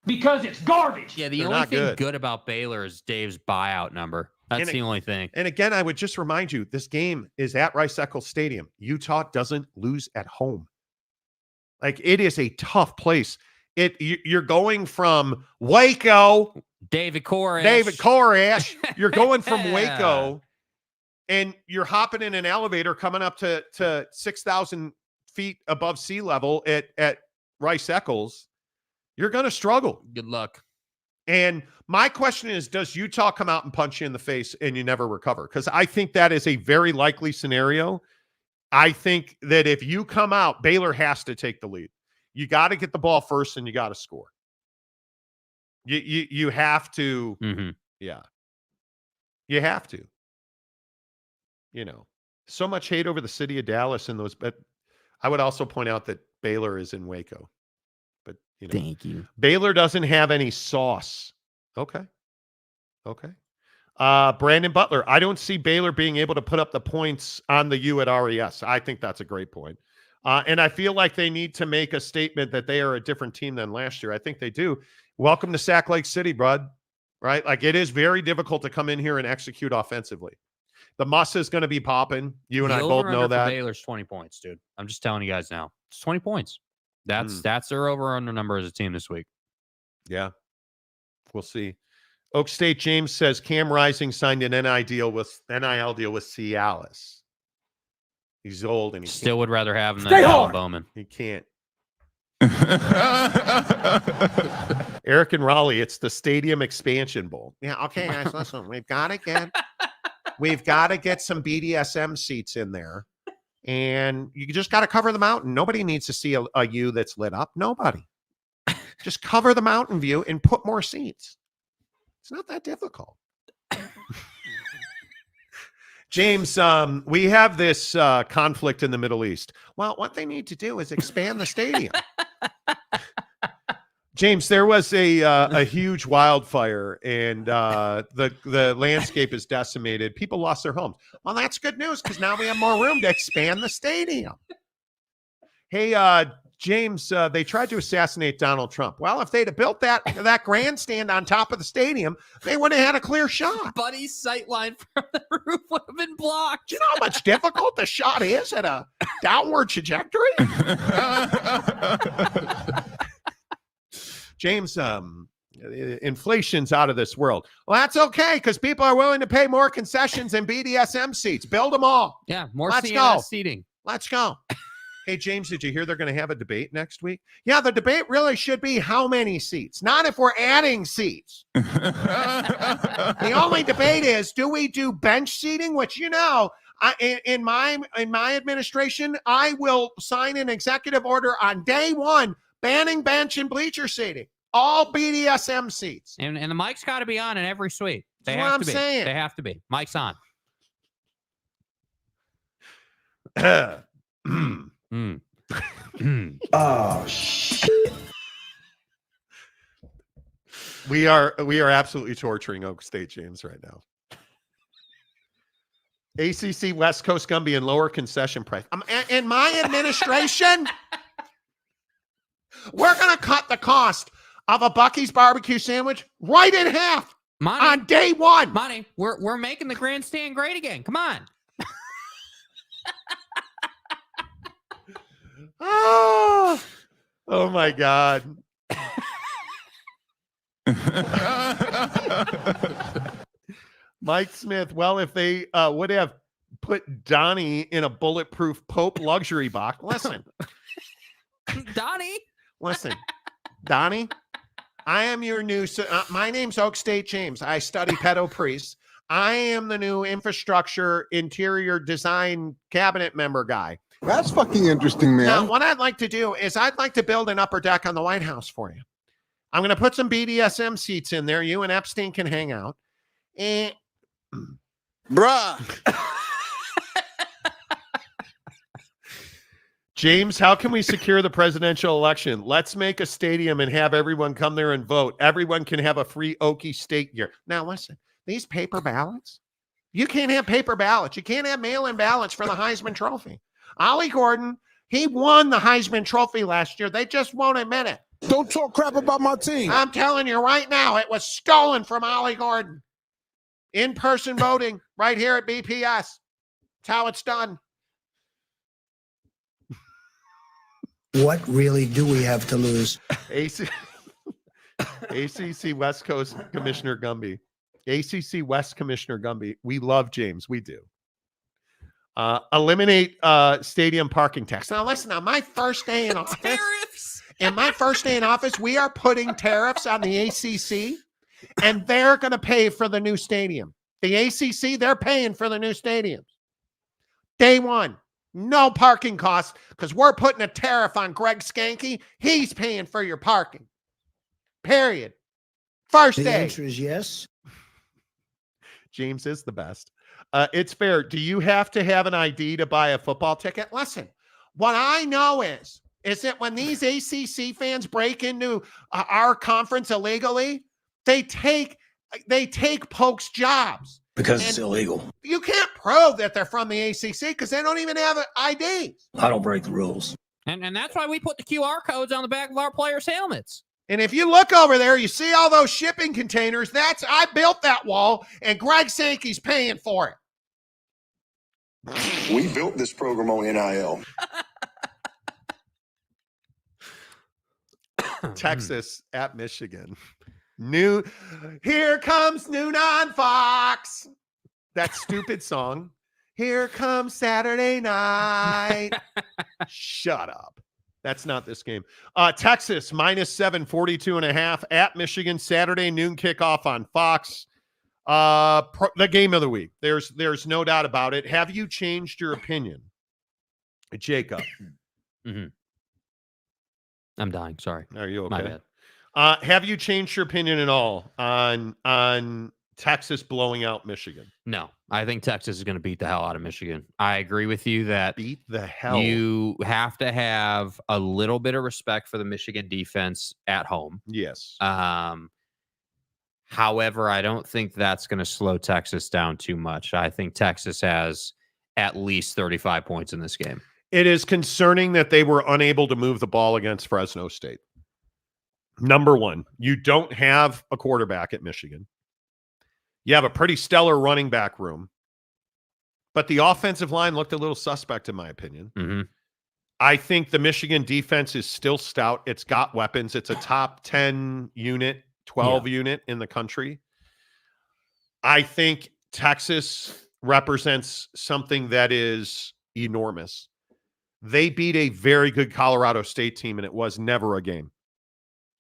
Because it's garbage. Yeah, the only thing good about Baylor is Dave's buyout number. That's the only thing. And again, I would just remind you, this game is at Rice-Eccles Stadium. Utah doesn't lose at home. Like, it is a tough place. You're going from Waco. David Koresh. You're going from Waco, and you're hopping in an elevator coming up to 6,000 feet above sea level at Rice-Eccles. You're going to struggle. Good luck. And my question is, does Utah come out and punch you in the face and you never recover? Because I think that is a very likely scenario. I think that if you come out, Baylor has to take the lead. You got to get the ball first and you got to score. You have to. Mm-hmm. Yeah. You have to. So much hate over the city of Dallas and those, but I would also point out that Baylor is in Waco. But, thank you. Baylor doesn't have any sauce. Okay. Brandon Butler, I don't see Baylor being able to put up the points on the U at RES. I think that's a great point. And I feel like they need to make a statement that they are a different team than last year. I think they do. Welcome to Sack Lake City, bud. Right? Like, it is very difficult to come in here and execute offensively. The muss is going to be popping. You and I both know that. Baylor's 20 points, dude. I'm just telling you guys now. It's 20 points. That's their over-under number as a team this week. Yeah. We'll see. Oak State James says Cam Rising signed an NIL deal with Cialis. He's old and he still would rather have him than Alan Bowman. He can't. Eric and Raleigh, it's the Stadium Expansion Bowl. Yeah, okay, guys, listen, we've got to get some BDSM seats in there, and you just got to cover the mountain. Nobody needs to see a U that's lit up. Nobody. Just cover the mountain view and put more seats. It's not that difficult. James, we have this conflict in the Middle East. Well, what they need to do is expand the stadium. James, there was a huge wildfire, and the landscape is decimated. People lost their homes. Well, that's good news because now we have more room to expand the stadium. Hey, James, they tried to assassinate Donald Trump. Well, if they'd have built that grandstand on top of the stadium, they would have had a clear shot. Buddy's sightline from the roof would have been blocked. Do you know how much difficult the shot is at a downward trajectory? James, inflation's out of this world. Well, that's okay because people are willing to pay more concessions and BDSM seats. Build them all. Yeah, more CNS seating. Let's go. Hey, James, did you hear they're going to have a debate next week? Yeah, the debate really should be how many seats, not if we're adding seats. The only debate is, do we do bench seating, which, in my administration, I will sign an executive order on day one banning bench and bleacher seating. All BDSM seats. And the mic's got to be on in every suite. They That's have what to I'm be. saying. They have to be. Mic's on. Oh shit. We are absolutely torturing Oak State James right now. ACC West Coast Gumby and lower concession price. In my administration, we're going to cut the cost of a Buc-ee's barbecue sandwich right in half on day one. Monty, we're making the grandstand great again. Come on. Oh my God. Mike Smith, well, if they would have put Donnie in a bulletproof Pope luxury box. Listen. Donnie, I am your new, my name's Oak State James. I study pedo priests. I am the new infrastructure interior design cabinet member guy. That's fucking interesting, man. Now, what I'd like to do is I'd like to build an upper deck on the White House for you. I'm going to put some BDSM seats in there. You and Epstein can hang out. And bruh. James, how can we secure the presidential election? Let's make a stadium and have everyone come there and vote. Everyone can have a free Okie State gear. Now, listen, these paper ballots, you can't have paper ballots. You can't have mail-in ballots for the Heisman Trophy. Ollie Gordon, he won the Heisman Trophy last year. They just won't admit it. Don't talk crap about my team. I'm telling you right now, it was stolen from Ollie Gordon. In-person voting right here at BPS. That's how it's done. What really do we have to lose? ACC West Coast Commissioner Gumby. ACC West Commissioner Gumby. We love James. We do. Eliminate stadium parking tax. Now, listen, on my first day in office, we are putting tariffs on the ACC, and they're going to pay for the new stadium. The ACC, they're paying for the new stadiums. Day one. No parking costs because we're putting a tariff on Greg Skanky. He's paying for your parking. Period. First day. The answer is yes. James is the best. It's fair. Do you have to have an ID to buy a football ticket? Listen, what I know is that when these ACC fans break into our conference illegally, they take folks' jobs. Because it's illegal. You can't prove that they're from the ACC because they don't even have an ID. I don't break the rules. And that's why we put the QR codes on the back of our players' helmets. And if you look over there, you see all those shipping containers. I built that wall, and Greg Sankey's paying for it. We built this program on NIL. Texas at Michigan. Here comes noon on Fox. That stupid song. Here comes Saturday night. Shut up. That's not this game. Texas -7, 42.5 at Michigan. Saturday noon kickoff on Fox. The game of the week. There's no doubt about it. Have you changed your opinion, Jacob? Mm-hmm. I'm dying. Sorry. Are you okay? My bad. Have you changed your opinion at all on Texas blowing out Michigan? No, I think Texas is going to beat the hell out of Michigan. I agree with you that beat the hell. You have to have a little bit of respect for the Michigan defense at home. Yes. However, I don't think that's going to slow Texas down too much. I think Texas has at least 35 points in this game. It is concerning that they were unable to move the ball against Fresno State. Number one, you don't have a quarterback at Michigan. You have a pretty stellar running back room, but the offensive line looked a little suspect, in my opinion. Mm-hmm. I think the Michigan defense is still stout. It's got weapons. It's a top 10 unit, 12 unit in the country. I think Texas represents something that is enormous. They beat a very good Colorado State team, and it was never a game.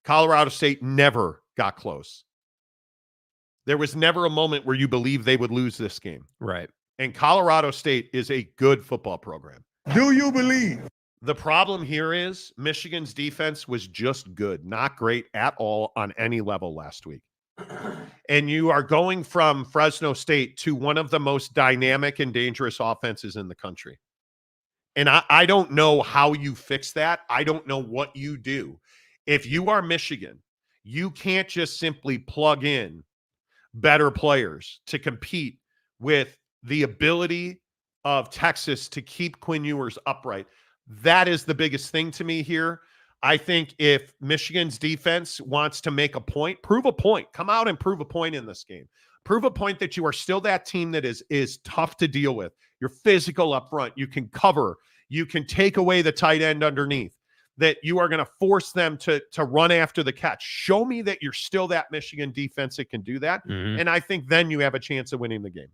Colorado State never got close. There was never a moment where you believe they would lose this game. Right. And Colorado State is a good football program. Do you believe? The problem here is Michigan's defense was just good, not great at all on any level last week. And you are going from Fresno State to one of the most dynamic and dangerous offenses in the country. And I don't know how you fix that. I don't know what you do. If you are Michigan, you can't just simply plug in better players to compete with the ability of Texas to keep Quinn Ewers upright. That is the biggest thing to me here. I think if Michigan's defense wants to make a point, prove a point. Come out and prove a point in this game. Prove a point that you are still that team that is tough to deal with. You're physical up front. You can cover. You can take away the tight end underneath. That you are going to force them to run after the catch. Show me that you're still that Michigan defense that can do that. Mm-hmm. And I think then you have a chance of winning the game.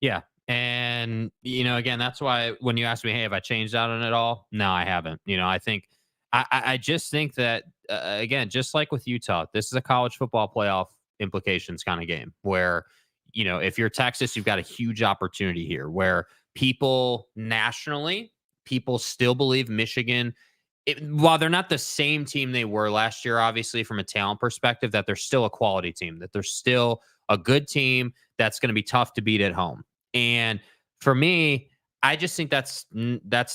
Yeah. And, again, that's why when you ask me, hey, have I changed out on it all? No, I haven't. I think I just think that, again, just like with Utah, this is a college football playoff implications kind of game where, if you're Texas, you've got a huge opportunity here where people still believe Michigan, while they're not the same team they were last year, obviously, from a talent perspective, that they're still a quality team, that they're still a good team that's going to be tough to beat at home. And for me, I just think that's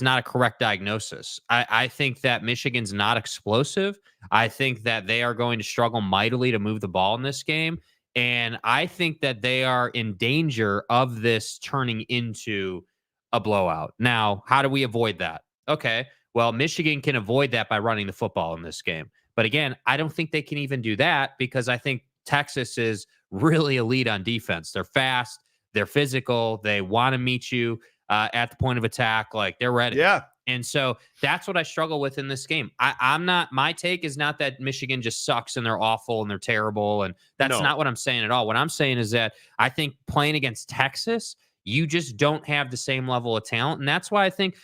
not a correct diagnosis. I think that Michigan's not explosive. I think that they are going to struggle mightily to move the ball in this game. And I think that they are in danger of this turning into a blowout. Now, how do we avoid that? Okay, well, Michigan can avoid that by running the football in this game. But again, I don't think they can even do that because I think Texas is really elite on defense. They're fast, they're physical, they want to meet you at the point of attack. Like, they're ready. Yeah. And so that's what I struggle with in this game. My take is not that Michigan just sucks and they're awful and they're terrible. And that's not what I'm saying at all. What I'm saying is that I think playing against Texas, you just don't have the same level of talent. And that's why I think,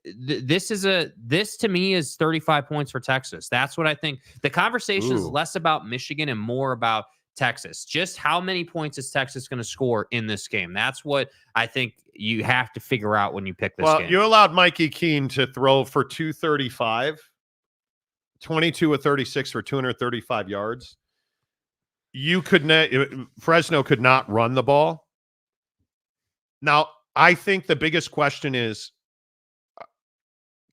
this to me is 35 points for Texas. That's what I think. The conversation is less about Michigan and more about Texas. Just how many points is Texas going to score in this game? That's what I think you have to figure out when you pick this game. Well, you allowed Mikey Keene to throw for 235, 22 of 36 for 235 yards. Fresno could not run the ball. Now, I think the biggest question is,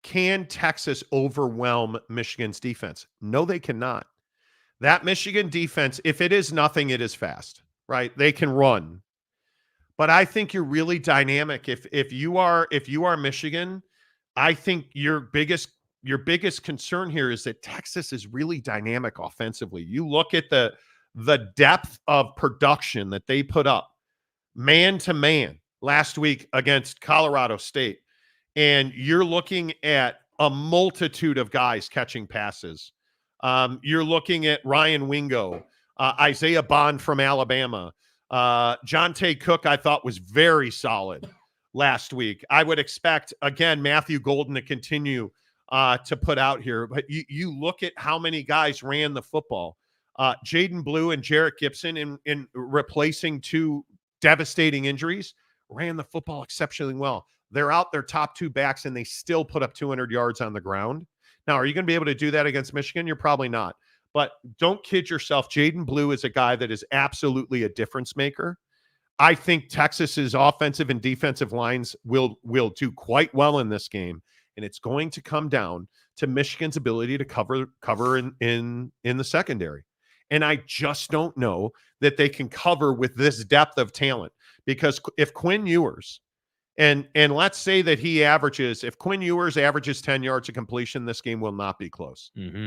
can Texas overwhelm Michigan's defense? No, they cannot. That Michigan defense, if it is nothing, it is fast, right? They can run. But I think you're really dynamic. If you are Michigan, I think your biggest concern here is that Texas is really dynamic offensively. You look at the depth of production that they put up man to man last week against Colorado State, and you're looking at a multitude of guys catching passes. You're looking at Ryan Wingo, Isaiah Bond from Alabama. Jonte Cook, I thought, was very solid last week. I would expect, again, Matthew Golden to continue to put out here. But you look at how many guys ran the football. Jaden Blue and Jarrett Gibson, in replacing two devastating injuries, ran the football exceptionally well. They're out their top two backs, and they still put up 200 yards on the ground. Now, are you going to be able to do that against Michigan? You're probably not. But don't kid yourself. Jaden Blue is a guy that is absolutely a difference maker. I think Texas's offensive and defensive lines will do quite well in this game, and it's going to come down to Michigan's ability to cover in the secondary. And I just don't know that they can cover with this depth of talent, because if Quinn Ewers and let's say that if Quinn Ewers averages 10 yards of completion, this game will not be close. Mm-hmm.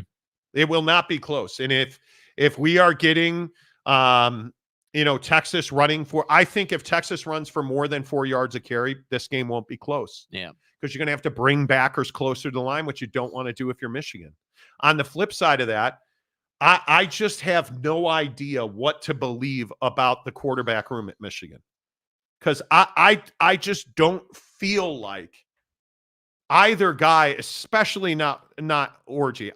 It will not be close. And if we are getting, Texas running for, I think if Texas runs for more than 4 yards a carry, this game won't be close. Yeah. Because you're going to have to bring backers closer to the line, which you don't want to do if you're Michigan. On the flip side of that, I just have no idea what to believe about the quarterback room at Michigan. Because I just don't feel like either guy, especially not Orji.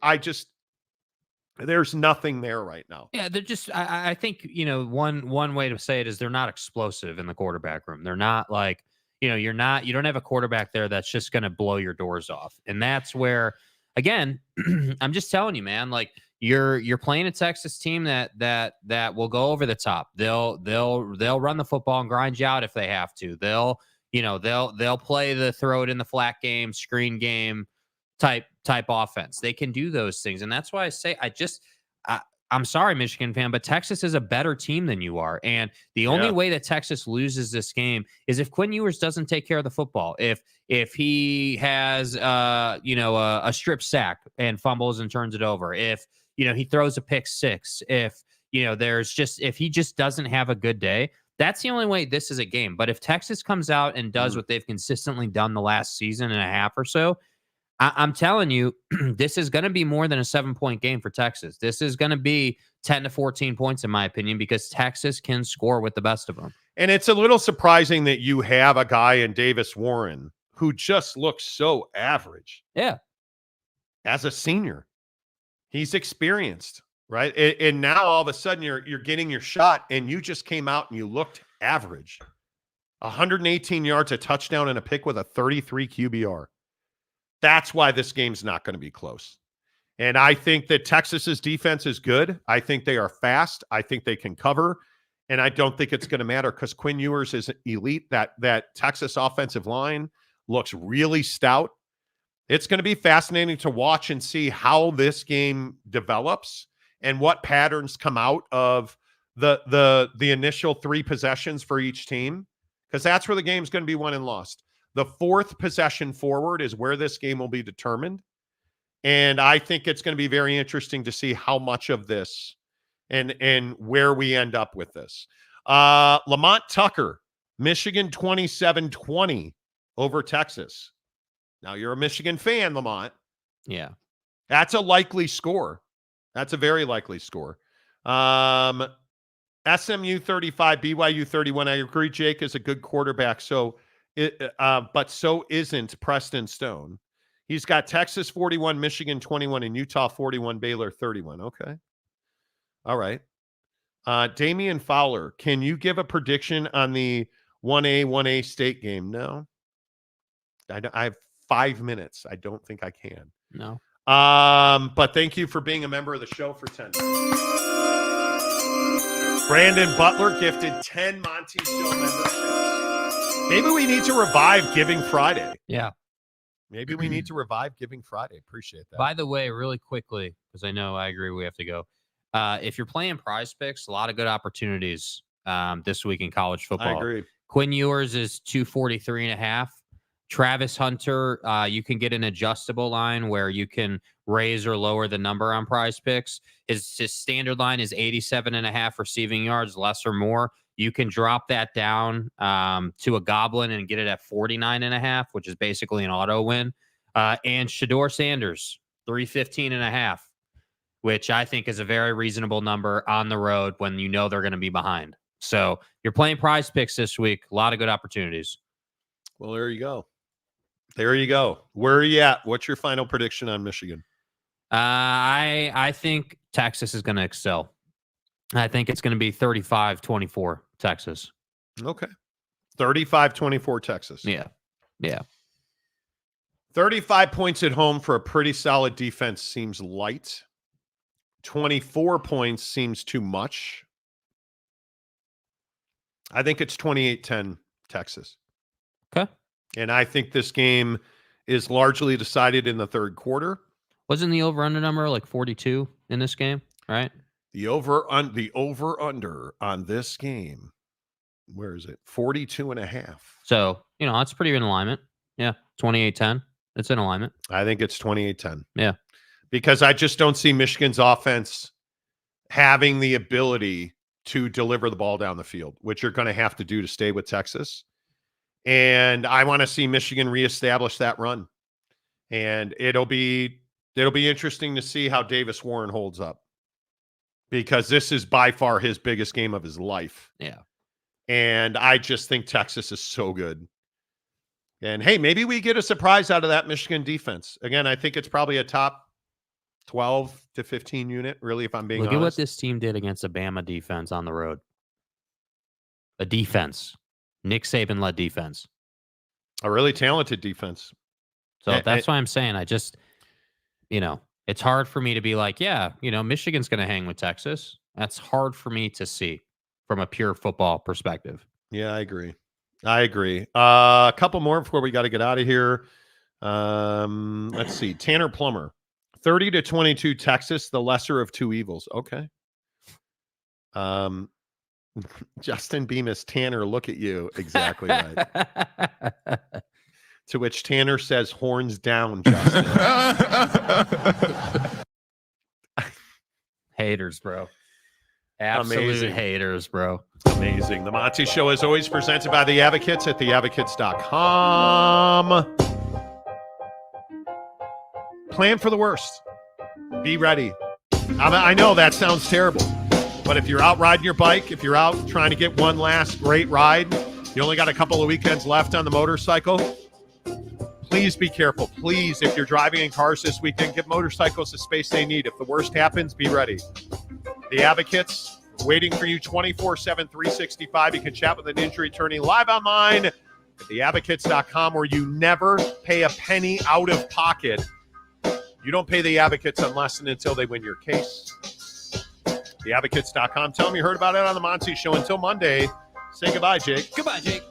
There's nothing there right now. Yeah, they're just. I think one way to say it is they're not explosive in the quarterback room. They're not like you don't have a quarterback there that's just going to blow your doors off, and that's where again, I'm just telling you, man. Like you're playing a Texas team that will go over the top. They'll run the football and grind you out if they have to. They'll play the throw it in the flat game, screen game type offense. They can do those things. And that's why I say I'm sorry, Michigan fan, but Texas is a better team than you are. And the only way that Texas loses this game is if Quinn Ewers doesn't take care of the football. If he has a strip sack and fumbles and turns it over. If he throws a pick six. If he just doesn't have a good day. That's the only way this is a game. But if Texas comes out and does what they've consistently done the last season and a half or so, I'm telling you, this is going to be more than a 7-point game for Texas. This is going to be 10 to 14 points, in my opinion, because Texas can score with the best of them. And it's a little surprising that you have a guy in Davis Warren who just looks so average. Yeah. As a senior, he's experienced, right? And now all of a sudden you're getting your shot, and you just came out and you looked average. 118 yards, a touchdown, and a pick with a 33 QBR. That's why this game's not going to be close. And I think that Texas's defense is good. I think they are fast. I think they can cover. And I don't think it's going to matter because Quinn Ewers is elite. That Texas offensive line looks really stout. It's going to be fascinating to watch and see how this game develops and what patterns come out of the initial 3 possessions for each team, because that's where the game's going to be won and lost. The 4th possession forward is where this game will be determined. And I think it's going to be very interesting to see how much of this and where we end up with this. Lamont Tucker, Michigan 27-20 over Texas. Now, you're a Michigan fan, Lamont. Yeah. That's a likely score. That's a very likely score. SMU 35, BYU 31. I agree Jake is a good quarterback, but so isn't Preston Stone. He's got Texas 41, Michigan 21, and Utah 41, Baylor 31. Okay. All right. Damian Fowler, can you give a prediction on the 1A state game? No. I have 5 minutes. I don't think I can. No. But thank you for being a member of the show for 10 minutes. Brandon Butler gifted 10 Monty Show memberships. Maybe we need to revive Giving Friday. Yeah. Maybe we need to revive Giving Friday. Appreciate that. By the way, really quickly, because I know I agree we have to go. If you're playing Prize Picks, a lot of good opportunities this week in college football. I agree. Quinn Ewers is 243.5. Travis Hunter, you can get an adjustable line where you can raise or lower the number on Prize Picks. His standard line is 87.5 receiving yards, less or more. You can drop that down to a Goblin and get it at 49.5, which is basically an auto win. And Shador Sanders, 315.5, which I think is a very reasonable number on the road when you know they're going to be behind. So you're playing Prize Picks this week. A lot of good opportunities. Well, there you go. There you go. Where are you at? What's your final prediction on Michigan? I think Texas is going to excel. I think it's going to be 35-24 Texas. Okay. 35-24 Texas. Yeah. Yeah. 35 points at home for a pretty solid defense seems light. 24 points seems too much. I think it's 28-10 Texas. Okay. And I think this game is largely decided in the third quarter. Wasn't the over-under number like 42 in this game, right? The over-under on this game, where is it? 42.5. So, that's pretty in alignment. Yeah, 28-10. It's in alignment. I think it's 28-10. Yeah. Because I just don't see Michigan's offense having the ability to deliver the ball down the field, which you're going to have to do to stay with Texas. And I want to see Michigan reestablish that run. And it'll be interesting to see how Davis Warren holds up, because this is by far his biggest game of his life. Yeah. And I just think Texas is so good. And hey, maybe we get a surprise out of that Michigan defense. Again, I think it's probably a top 12 to 15 unit, really, if I'm being honest. Look at what this team did against a Bama defense on the road. A defense. Nick Saban-led defense. A really talented defense. So that's why I'm saying I just, it's hard for me to be like, yeah, Michigan's going to hang with Texas. That's hard for me to see from a pure football perspective. Yeah, I agree. A couple more before we got to get out of here. Let's see. Tanner Plummer, 30-22 Texas, the lesser of two evils. Okay. Justin Bemis, Tanner, look at you. Exactly right. To which Tanner says, horns down, Justin. Haters, bro. Absolute Amazing. Haters, bro. Amazing. The Monty Show is always presented by The Advocates at theadvocates.com. Plan for the worst. Be ready. I know that sounds terrible, but if you're out riding your bike, if you're out trying to get one last great ride, you only got a couple of weekends left on the motorcycle, please be careful. Please, if you're driving in cars this weekend, give motorcycles the space they need. If the worst happens, be ready. The Advocates, waiting for you 24/7, 365. You can chat with an injury attorney live online at theadvocates.com, where you never pay a penny out of pocket. You don't pay the Advocates unless and until they win your case. theadvocates.com. Tell them you heard about it on the Monty Show. Until Monday, say goodbye, Jake. Goodbye, Jake.